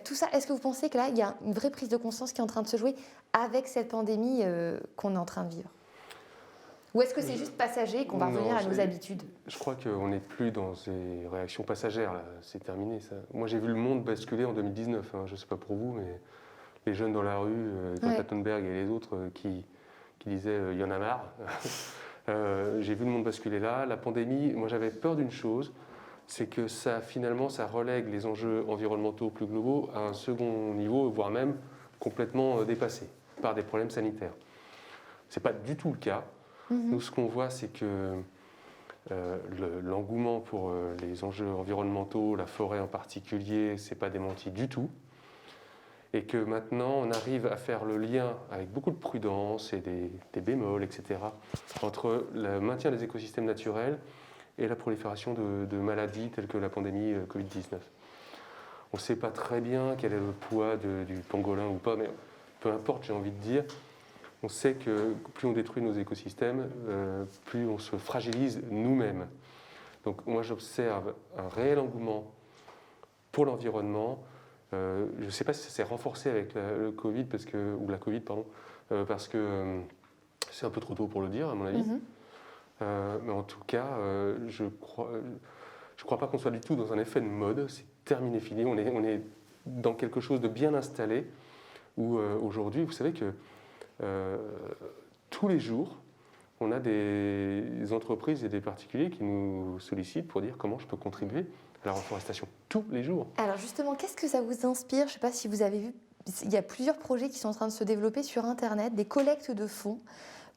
tout ça, est-ce que vous pensez que là, il y a une vraie prise de conscience qui est en train de se jouer avec cette pandémie qu'on est en train de vivre? Ou est-ce que c'est juste passager et qu'on va revenir à nos habitudes? Je crois qu'on n'est plus dans ces réactions passagères, là. C'est terminé ça. Moi j'ai vu le monde basculer en 2019, hein. Je ne sais pas pour vous, mais les jeunes dans la rue, Greta Thunberg et les autres qui disaient « il y en a marre ». J'ai vu le monde basculer là. La pandémie, moi j'avais peur d'une chose, c'est que ça relègue les enjeux environnementaux plus globaux à un second niveau, voire même complètement dépassés par des problèmes sanitaires. Ce n'est pas du tout le cas. Nous, ce qu'on voit, c'est que l'engouement pour les enjeux environnementaux, la forêt en particulier, ce n'est pas démenti du tout. Et que maintenant, on arrive à faire le lien avec beaucoup de prudence et des bémols, etc., entre le maintien des écosystèmes naturels et la prolifération de maladies telles que la pandémie Covid-19. On ne sait pas très bien quel est le poids du pangolin ou pas, mais peu importe, j'ai envie de dire. On sait que plus on détruit nos écosystèmes, plus on se fragilise nous-mêmes. Donc moi j'observe un réel engouement pour l'environnement. Je ne sais pas si ça s'est renforcé avec la Covid, parce que c'est un peu trop tôt pour le dire à mon avis. Mais en tout cas, je crois pas qu'on soit du tout dans un effet de mode. C'est terminé, fini. On est dans quelque chose de bien installé où aujourd'hui, vous savez que tous les jours, on a des entreprises et des particuliers qui nous sollicitent pour dire comment je peux contribuer à la reforestation. Tous les jours. Alors justement, qu'est-ce que ça vous inspire? Je ne sais pas si vous avez vu, il y a plusieurs projets qui sont en train de se développer sur Internet, des collectes de fonds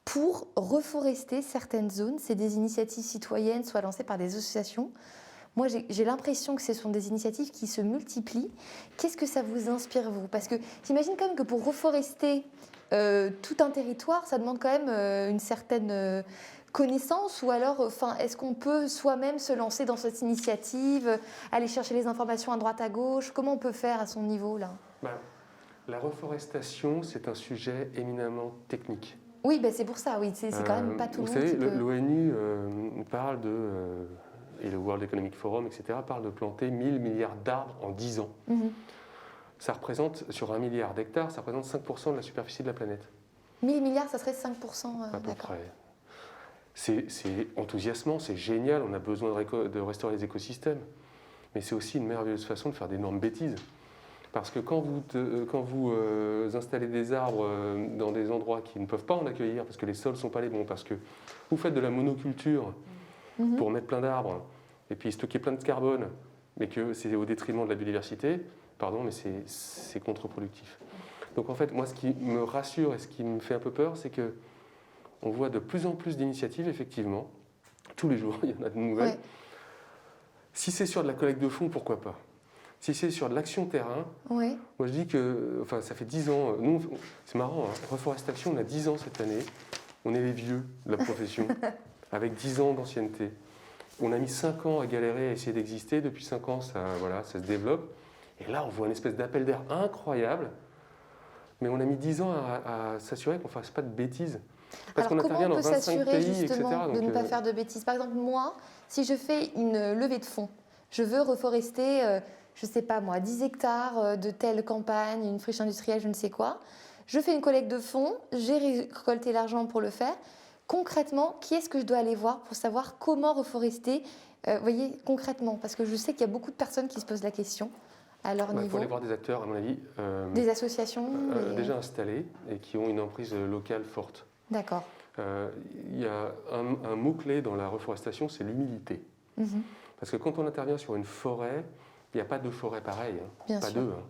pour reforester certaines zones. C'est des initiatives citoyennes, soit lancées par des associations. Moi, j'ai l'impression que ce sont des initiatives qui se multiplient. Qu'est-ce que ça vous inspire, vous? Parce que j'imagine quand même que pour reforester tout un territoire, ça demande quand même une certaine connaissance, ou alors, est-ce qu'on peut soi-même se lancer dans cette initiative, aller chercher les informations à droite à gauche? Comment on peut faire à son niveau, là? La reforestation, c'est un sujet éminemment technique. Oui, c'est pour ça, oui. C'est quand même pas tout le monde qui peut... L'ONU parle et le World Economic Forum, etc., parle de planter 1000 milliards d'arbres en 10 ans. Ça représente, sur 1 milliard d'hectares, ça représente 5% de la superficie de la planète. 1000 milliards, ça serait 5%, à peu près. C'est enthousiasmant, c'est génial, on a besoin de restaurer les écosystèmes. Mais c'est aussi une merveilleuse façon de faire d'énormes bêtises. Parce que quand vous installez des arbres dans des endroits qui ne peuvent pas en accueillir, parce que les sols ne sont pas les bons, parce que vous faites de la monoculture pour mettre plein d'arbres, et puis stocker plein de carbone, mais que c'est au détriment de la biodiversité, pardon, mais c'est contre-productif. Donc en fait, moi, ce qui me rassure et ce qui me fait un peu peur, c'est qu'on voit de plus en plus d'initiatives, effectivement. Tous les jours, il y en a de nouvelles. Ouais. Si c'est sur de la collecte de fonds, pourquoi pas? Si c'est sur de l'action terrain, moi je dis que ça fait 10 ans, nous, c'est marrant, hein, Reforestation, on a 10 ans cette année, on est les vieux de la profession, avec 10 ans d'ancienneté. On a mis 5 ans à galérer, à essayer d'exister, depuis 5 ans ça se développe, et là on voit une espèce d'appel d'air incroyable, mais on a mis 10 ans à s'assurer qu'on ne fasse pas de bêtises. Parce qu'on intervient dans 25 pays, justement, etc. de ne pas faire de bêtises. Par exemple, moi, si je fais une levée de fonds, je veux reforester... je ne sais pas moi, 10 hectares de telle campagne, une friche industrielle, je ne sais quoi. Je fais une collecte de fonds, j'ai récolté l'argent pour le faire. Concrètement, qui est-ce que je dois aller voir pour savoir comment reforester, voyez, concrètement? Parce que je sais qu'il y a beaucoup de personnes qui se posent la question à leur niveau. Il faut aller voir des acteurs, à mon avis. Des associations déjà installés et qui ont une emprise locale forte. D'accord. Il y a un mot-clé dans la reforestation, c'est l'humilité. Parce que quand on intervient sur une forêt, il n'y a pas deux forêts pareilles, hein. Pas deux. Hein.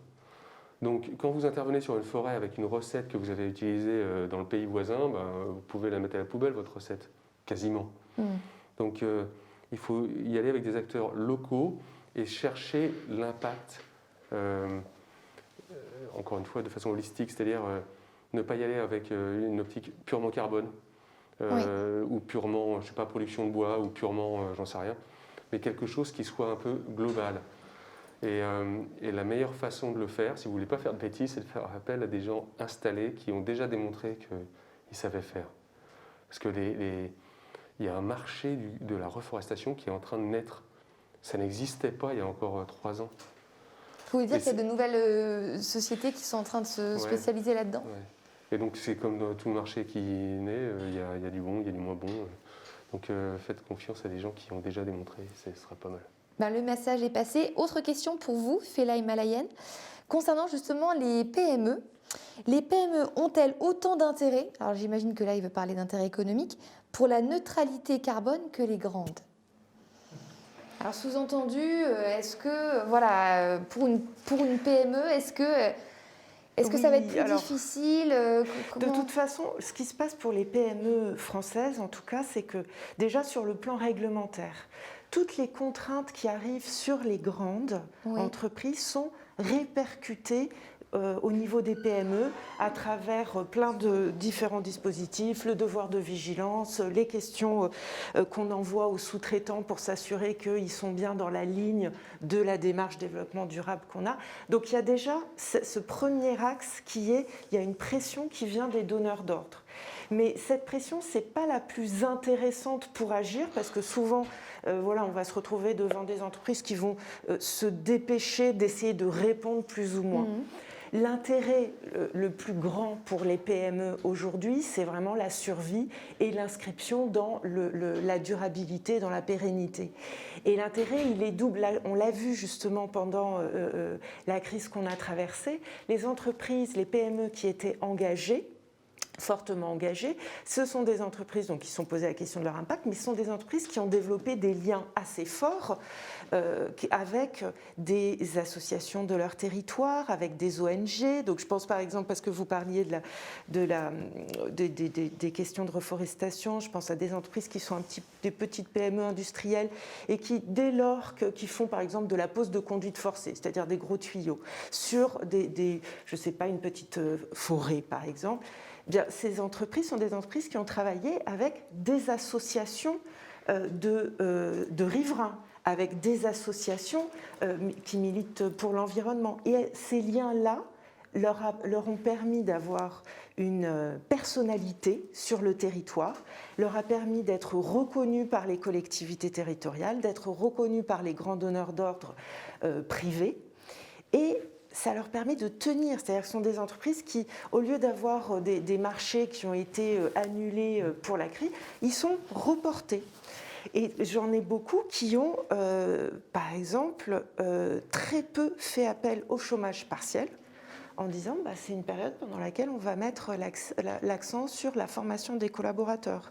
Donc, quand vous intervenez sur une forêt avec une recette que vous avez utilisée dans le pays voisin, vous pouvez la mettre à la poubelle, votre recette, quasiment. Donc, il faut y aller avec des acteurs locaux et chercher l'impact, encore une fois, de façon holistique, c'est-à-dire ne pas y aller avec une optique purement carbone, ou purement, je sais pas, production de bois, ou purement, j'en sais rien, mais quelque chose qui soit un peu global. Et la meilleure façon de le faire, si vous ne voulez pas faire de bêtises, c'est de faire appel à des gens installés qui ont déjà démontré qu'ils savaient faire. Parce qu'il y a un marché de la reforestation qui est en train de naître. Ça n'existait pas il y a encore 3 ans. Vous voulez dire qu'il y a de nouvelles sociétés qui sont en train de se spécialiser là-dedans? Et donc c'est comme dans tout marché qui naît, il y a du bon, il y a du moins bon. Donc faites confiance à des gens qui ont déjà démontré, ce sera pas mal. Le message est passé. Autre question pour vous, Fela Himalayan, concernant justement les PME. Les PME ont-elles autant d'intérêt, alors j'imagine que là il veut parler d'intérêt économique, pour la neutralité carbone que les grandes? Alors sous-entendu, est-ce que, voilà, pour une PME, est-ce que ça va être plus difficile? De toute façon, ce qui se passe pour les PME françaises, en tout cas, c'est que déjà sur le plan réglementaire, toutes les contraintes qui arrivent sur les grandes entreprises sont répercutées au niveau des PME à travers plein de différents dispositifs, le devoir de vigilance, les questions qu'on envoie aux sous-traitants pour s'assurer qu'ils sont bien dans la ligne de la démarche développement durable qu'on a. Donc il y a déjà ce premier axe qui est, il y a une pression qui vient des donneurs d'ordre. Mais cette pression, ce n'est pas la plus intéressante pour agir, parce que souvent, on va se retrouver devant des entreprises qui vont se dépêcher d'essayer de répondre plus ou moins. L'intérêt le plus grand pour les PME aujourd'hui, c'est vraiment la survie et l'inscription dans la durabilité, dans la pérennité. Et l'intérêt, il est double. On l'a vu justement pendant la crise qu'on a traversée. Les entreprises, les PME qui étaient engagées, fortement engagées, ce sont des entreprises qui se sont posées la question de leur impact, mais ce sont des entreprises qui ont développé des liens assez forts avec des associations de leur territoire, avec des ONG. Donc je pense par exemple, parce que vous parliez des questions de reforestation, je pense à des entreprises qui sont des petites PME industrielles et qui, dès lors qu'ils font par exemple de la pose de conduite forcée, c'est-à-dire des gros tuyaux, sur je sais pas, une petite forêt par exemple, bien, ces entreprises sont des entreprises qui ont travaillé avec des associations de riverains, avec des associations qui militent pour l'environnement. Et ces liens-là leur ont permis d'avoir une personnalité sur le territoire, leur a permis d'être reconnus par les collectivités territoriales, d'être reconnus par les grands donneurs d'ordre privés. Et ça leur permet de tenir, c'est-à-dire que ce sont des entreprises qui, au lieu d'avoir des marchés qui ont été annulés pour la crise, ils sont reportés. Et j'en ai beaucoup qui ont, par exemple, très peu fait appel au chômage partiel, en disant c'est une période pendant laquelle on va mettre l'accent sur la formation des collaborateurs.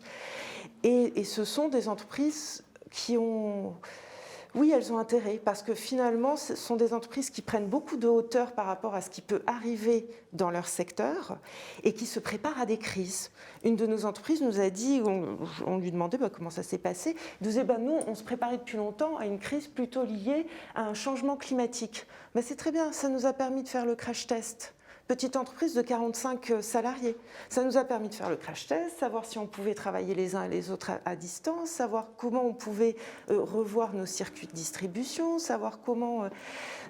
Et ce sont des entreprises qui ont... Oui, elles ont intérêt, parce que finalement, ce sont des entreprises qui prennent beaucoup de hauteur par rapport à ce qui peut arriver dans leur secteur et qui se préparent à des crises. Une de nos entreprises nous a dit, on lui demandait comment ça s'est passé, elle disait nous, on se préparait depuis longtemps à une crise plutôt liée à un changement climatique. C'est très bien, ça nous a permis de faire le crash test. Petite entreprise de 45 salariés. Ça nous a permis de faire le crash test, savoir si on pouvait travailler les uns et les autres à distance, savoir comment on pouvait revoir nos circuits de distribution, savoir comment...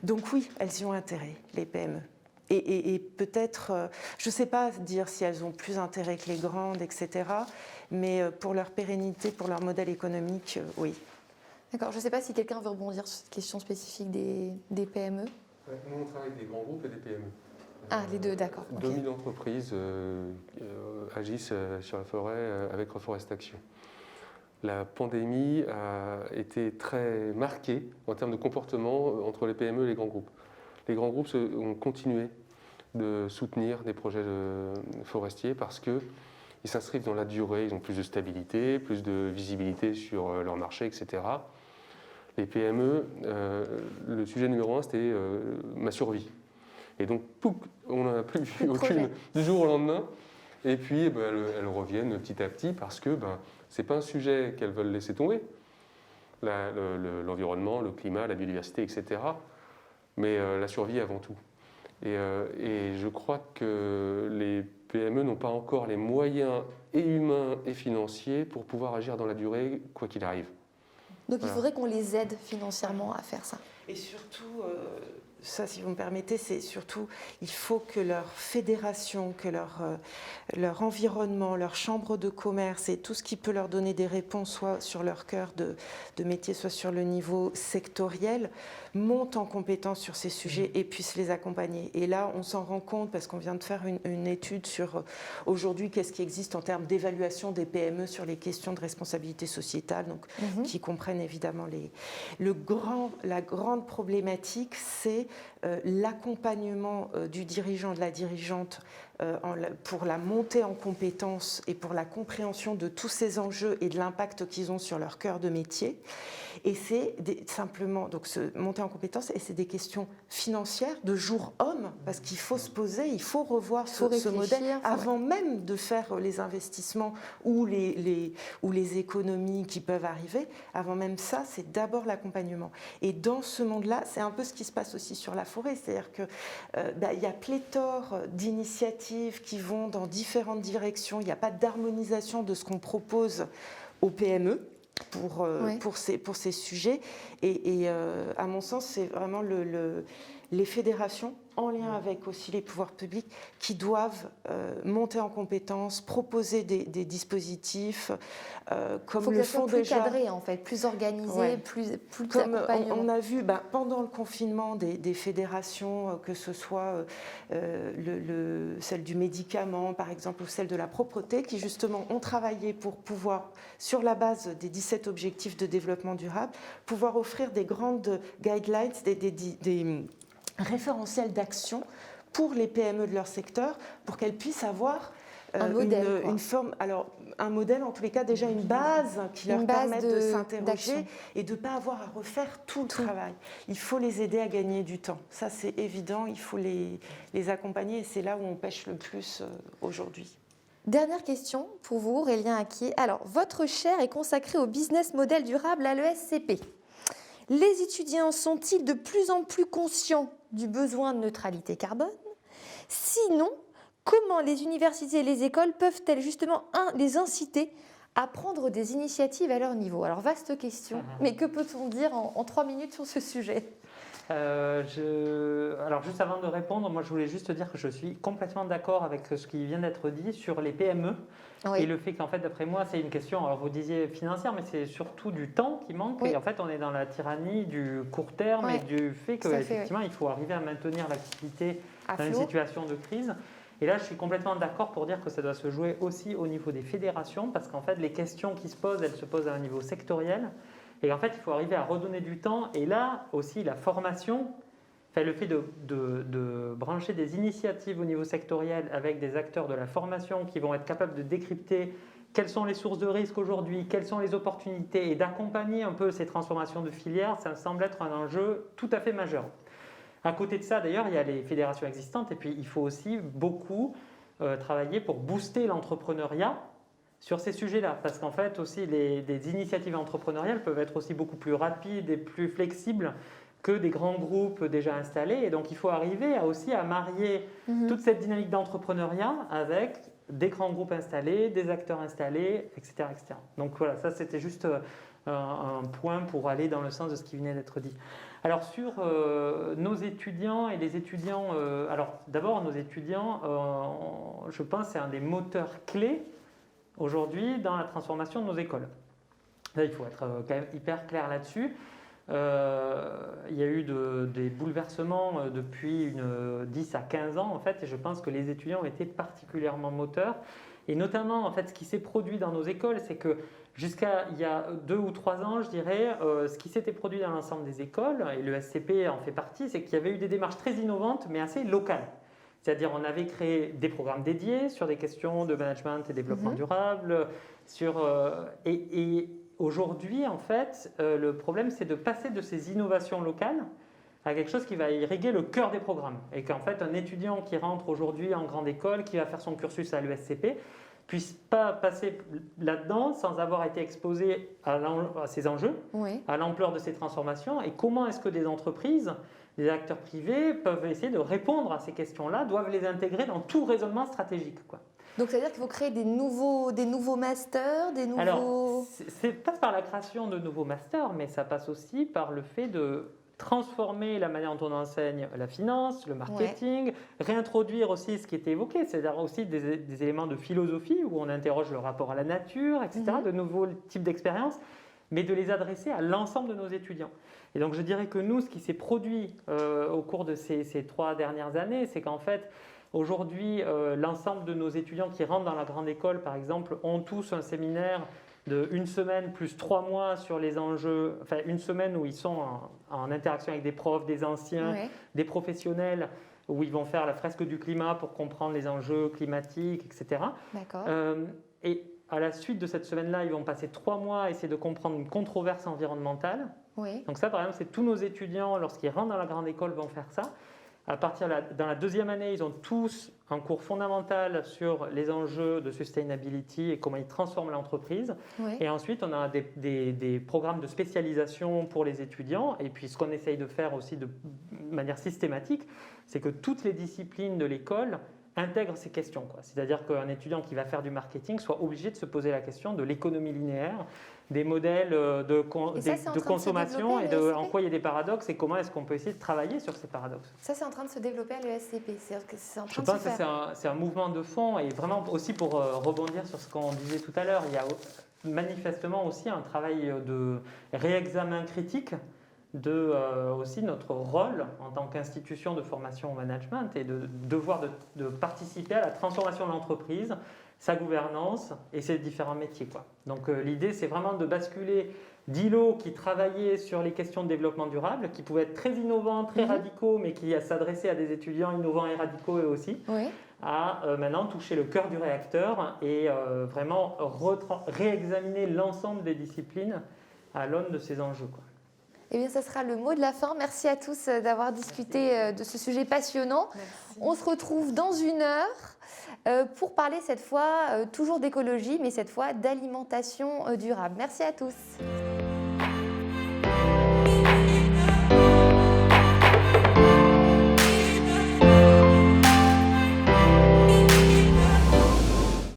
Donc oui, elles y ont intérêt, les PME. Et peut-être, je ne sais pas dire si elles ont plus intérêt que les grandes, etc. Mais pour leur pérennité, pour leur modèle économique, oui. D'accord, je ne sais pas si quelqu'un veut rebondir sur cette question spécifique des PME. Nous, on travaille avec des grands groupes et des PME. Ah, les deux, d'accord. 2000 entreprises agissent sur la forêt avec Reforestation. La pandémie a été très marquée en termes de comportement entre les PME et les grands groupes. Les grands groupes ont continué de soutenir des projets forestiers parce qu'ils s'inscrivent dans la durée, ils ont plus de stabilité, plus de visibilité sur leur marché, etc. Les PME, le sujet numéro 1, c'était ma survie. Et donc, on n'en a plus vu aucune du jour au lendemain. Et puis, elles reviennent petit à petit parce que ce n'est pas un sujet qu'elles veulent laisser tomber. L'environnement, le climat, la biodiversité, etc. Mais la survie avant tout. Et je crois que les PME n'ont pas encore les moyens et humains et financiers pour pouvoir agir dans la durée, quoi qu'il arrive. Donc il faudrait qu'on les aide financièrement à faire ça. Et surtout... Ça, si vous me permettez, c'est surtout, il faut que leur fédération, que leur environnement, leur chambre de commerce et tout ce qui peut leur donner des réponses, soit sur leur cœur de métier, soit sur le niveau sectoriel, montent en compétence sur ces sujets et puissent les accompagner. Et là, on s'en rend compte parce qu'on vient de faire une étude sur aujourd'hui qu'est-ce qui existe en termes d'évaluation des PME sur les questions de responsabilité sociétale, donc qui comprennent évidemment la grande problématique, c'est l'accompagnement du dirigeant, de la dirigeante pour la montée en compétences et pour la compréhension de tous ces enjeux et de l'impact qu'ils ont sur leur cœur de métier. Et c'est simplement donc monter en compétences, et c'est des questions financières de jour homme, parce qu'il faut se poser, il faut revoir ce modèle avant même de faire les investissements ou les économies qui peuvent arriver. Avant même ça, c'est d'abord l'accompagnement. Et dans ce monde-là, c'est un peu ce qui se passe aussi sur la forêt, c'est-à-dire que y a pléthore d'initiatives qui vont dans différentes directions. Il n'y a pas d'harmonisation de ce qu'on propose aux PME. Pour ces sujets. Et à mon sens, c'est vraiment les fédérations en lien avec aussi les pouvoirs publics, qui doivent monter en compétences, proposer des dispositifs comme le font déjà. Il faut que ça soit plus cadré en fait, plus organisé, plus comme d'accompagnement. on a vu pendant le confinement des fédérations, que ce soit celle du médicament par exemple ou celle de la propreté, qui justement ont travaillé pour pouvoir, sur la base des 17 objectifs de développement durable, pouvoir offrir des grandes guidelines, des référentiels d'action pour les PME de leur secteur, pour qu'elles puissent avoir un modèle, une forme, alors un modèle en tous les cas, déjà une base qui leur permette de s'interroger et de ne pas avoir à refaire tout le travail. Il faut les aider à gagner du temps, ça c'est évident, il faut les accompagner et c'est là où on pêche le plus aujourd'hui. Dernière question pour vous, Aurélien Acquier. Alors, votre chaire est consacrée au business model durable à l'ESCP. Les étudiants sont-ils de plus en plus conscients du besoin de neutralité carbone? Sinon, comment les universités et les écoles peuvent-elles justement les inciter à prendre des initiatives à leur niveau? Alors, vaste question, mais que peut-on dire en 3 minutes sur ce sujet? Alors, juste avant de répondre, moi je voulais juste dire que je suis complètement d'accord avec ce qui vient d'être dit sur les PME. Et le fait qu'en fait, d'après moi, c'est une question, alors vous disiez financière, mais c'est surtout du temps qui manque. Et en fait, on est dans la tyrannie du court terme et du fait qu'effectivement, il faut arriver à maintenir l'activité dans une situation de crise. Et là, je suis complètement d'accord pour dire que ça doit se jouer aussi au niveau des fédérations, parce qu'en fait, les questions qui se posent, elles se posent à un niveau sectoriel. Et en fait, il faut arriver à redonner du temps. Et là aussi, la formation, le fait de brancher des initiatives au niveau sectoriel avec des acteurs de la formation qui vont être capables de décrypter quelles sont les sources de risque aujourd'hui, quelles sont les opportunités et d'accompagner un peu ces transformations de filières, ça me semble être un enjeu tout à fait majeur. À côté de ça, d'ailleurs, il y a les fédérations existantes et puis il faut aussi beaucoup travailler pour booster l'entrepreneuriat sur ces sujets-là, parce qu'en fait aussi des initiatives entrepreneuriales peuvent être aussi beaucoup plus rapides et plus flexibles que des grands groupes déjà installés, et donc il faut arriver aussi à marier toute cette dynamique d'entrepreneuriat avec des grands groupes installés, des acteurs installés, etc. etc. Donc voilà, ça c'était juste un point pour aller dans le sens de ce qui venait d'être dit. Alors sur nos étudiants et les étudiants, alors d'abord nos étudiants, je pense c'est un des moteurs clés aujourd'hui dans la transformation de nos écoles. Là, il faut être quand même hyper clair là-dessus. Il y a eu des bouleversements depuis 10 à 15 ans en fait, et je pense que les étudiants ont été particulièrement moteurs. Et notamment, en fait, ce qui s'est produit dans nos écoles, c'est que jusqu'à il y a 2 ou 3 ans, je dirais, ce qui s'était produit dans l'ensemble des écoles, et le SCP en fait partie, c'est qu'il y avait eu des démarches très innovantes, mais assez locales. C'est-à-dire on avait créé des programmes dédiés sur des questions de management et développement durable. Et aujourd'hui, en fait, le problème, c'est de passer de ces innovations locales à quelque chose qui va irriguer le cœur des programmes. Et qu'en fait, un étudiant qui rentre aujourd'hui en grande école, qui va faire son cursus à l'ESCP, puisse pas passer là-dedans sans avoir été exposé à ces enjeux, à l'ampleur de ces transformations. Et comment est-ce que des entreprises, des acteurs privés peuvent essayer de répondre à ces questions-là, doivent les intégrer dans tout raisonnement stratégique, quoi. Donc, ça veut dire qu'il faut créer des nouveaux masters, des nouveaux... Alors, ça passe par la création de nouveaux masters, mais ça passe aussi par le fait de transformer la manière dont on enseigne la finance, le marketing, réintroduire aussi ce qui était évoqué, c'est-à-dire aussi des éléments de philosophie où on interroge le rapport à la nature, etc., de nouveaux types d'expériences, mais de les adresser à l'ensemble de nos étudiants. Et donc je dirais que nous, ce qui s'est produit au cours de ces 3 dernières années, c'est qu'en fait, aujourd'hui, l'ensemble de nos étudiants qui rentrent dans la grande école, par exemple, ont tous un séminaire de 1 semaine plus 3 mois sur les enjeux, enfin 1 semaine où ils sont en interaction avec des profs, des anciens, des professionnels, où ils vont faire la fresque du climat pour comprendre les enjeux climatiques, etc. D'accord. Et à la suite de cette semaine-là, ils vont passer 3 mois à essayer de comprendre une controverse environnementale. Donc ça, par exemple, c'est tous nos étudiants, lorsqu'ils rentrent dans la grande école, vont faire ça. Dans la 2e année, ils ont tous un cours fondamental sur les enjeux de sustainability et comment ils transforment l'entreprise. Et ensuite, on a des programmes de spécialisation pour les étudiants. Et puis, ce qu'on essaye de faire aussi de manière systématique, c'est que toutes les disciplines de l'école intègre ces questions. C'est-à-dire qu'un étudiant qui va faire du marketing soit obligé de se poser la question de l'économie linéaire, des modèles de consommation et en quoi il y a des paradoxes et comment est-ce qu'on peut essayer de travailler sur ces paradoxes. Ça, c'est en train de se développer à l'ESCP. Je pense que c'est un mouvement de fond et vraiment aussi pour rebondir sur ce qu'on disait tout à l'heure, il y a manifestement aussi un travail de réexamen critique de aussi notre rôle en tant qu'institution de formation au management et de devoir de participer à la transformation de l'entreprise, sa gouvernance et ses différents métiers. Donc l'idée, c'est vraiment de basculer d'îlots qui travaillaient sur les questions de développement durable, qui pouvaient être très innovants, très radicaux, mais qui s'adressaient à des étudiants innovants et radicaux eux aussi, à maintenant toucher le cœur du réacteur et vraiment réexaminer l'ensemble des disciplines à l'aune de ces enjeux. Eh bien, ça sera le mot de la fin. Merci à tous d'avoir discuté de ce sujet passionnant. Merci. On se retrouve dans 1 heure pour parler cette fois toujours d'écologie, mais cette fois d'alimentation durable. Merci à tous.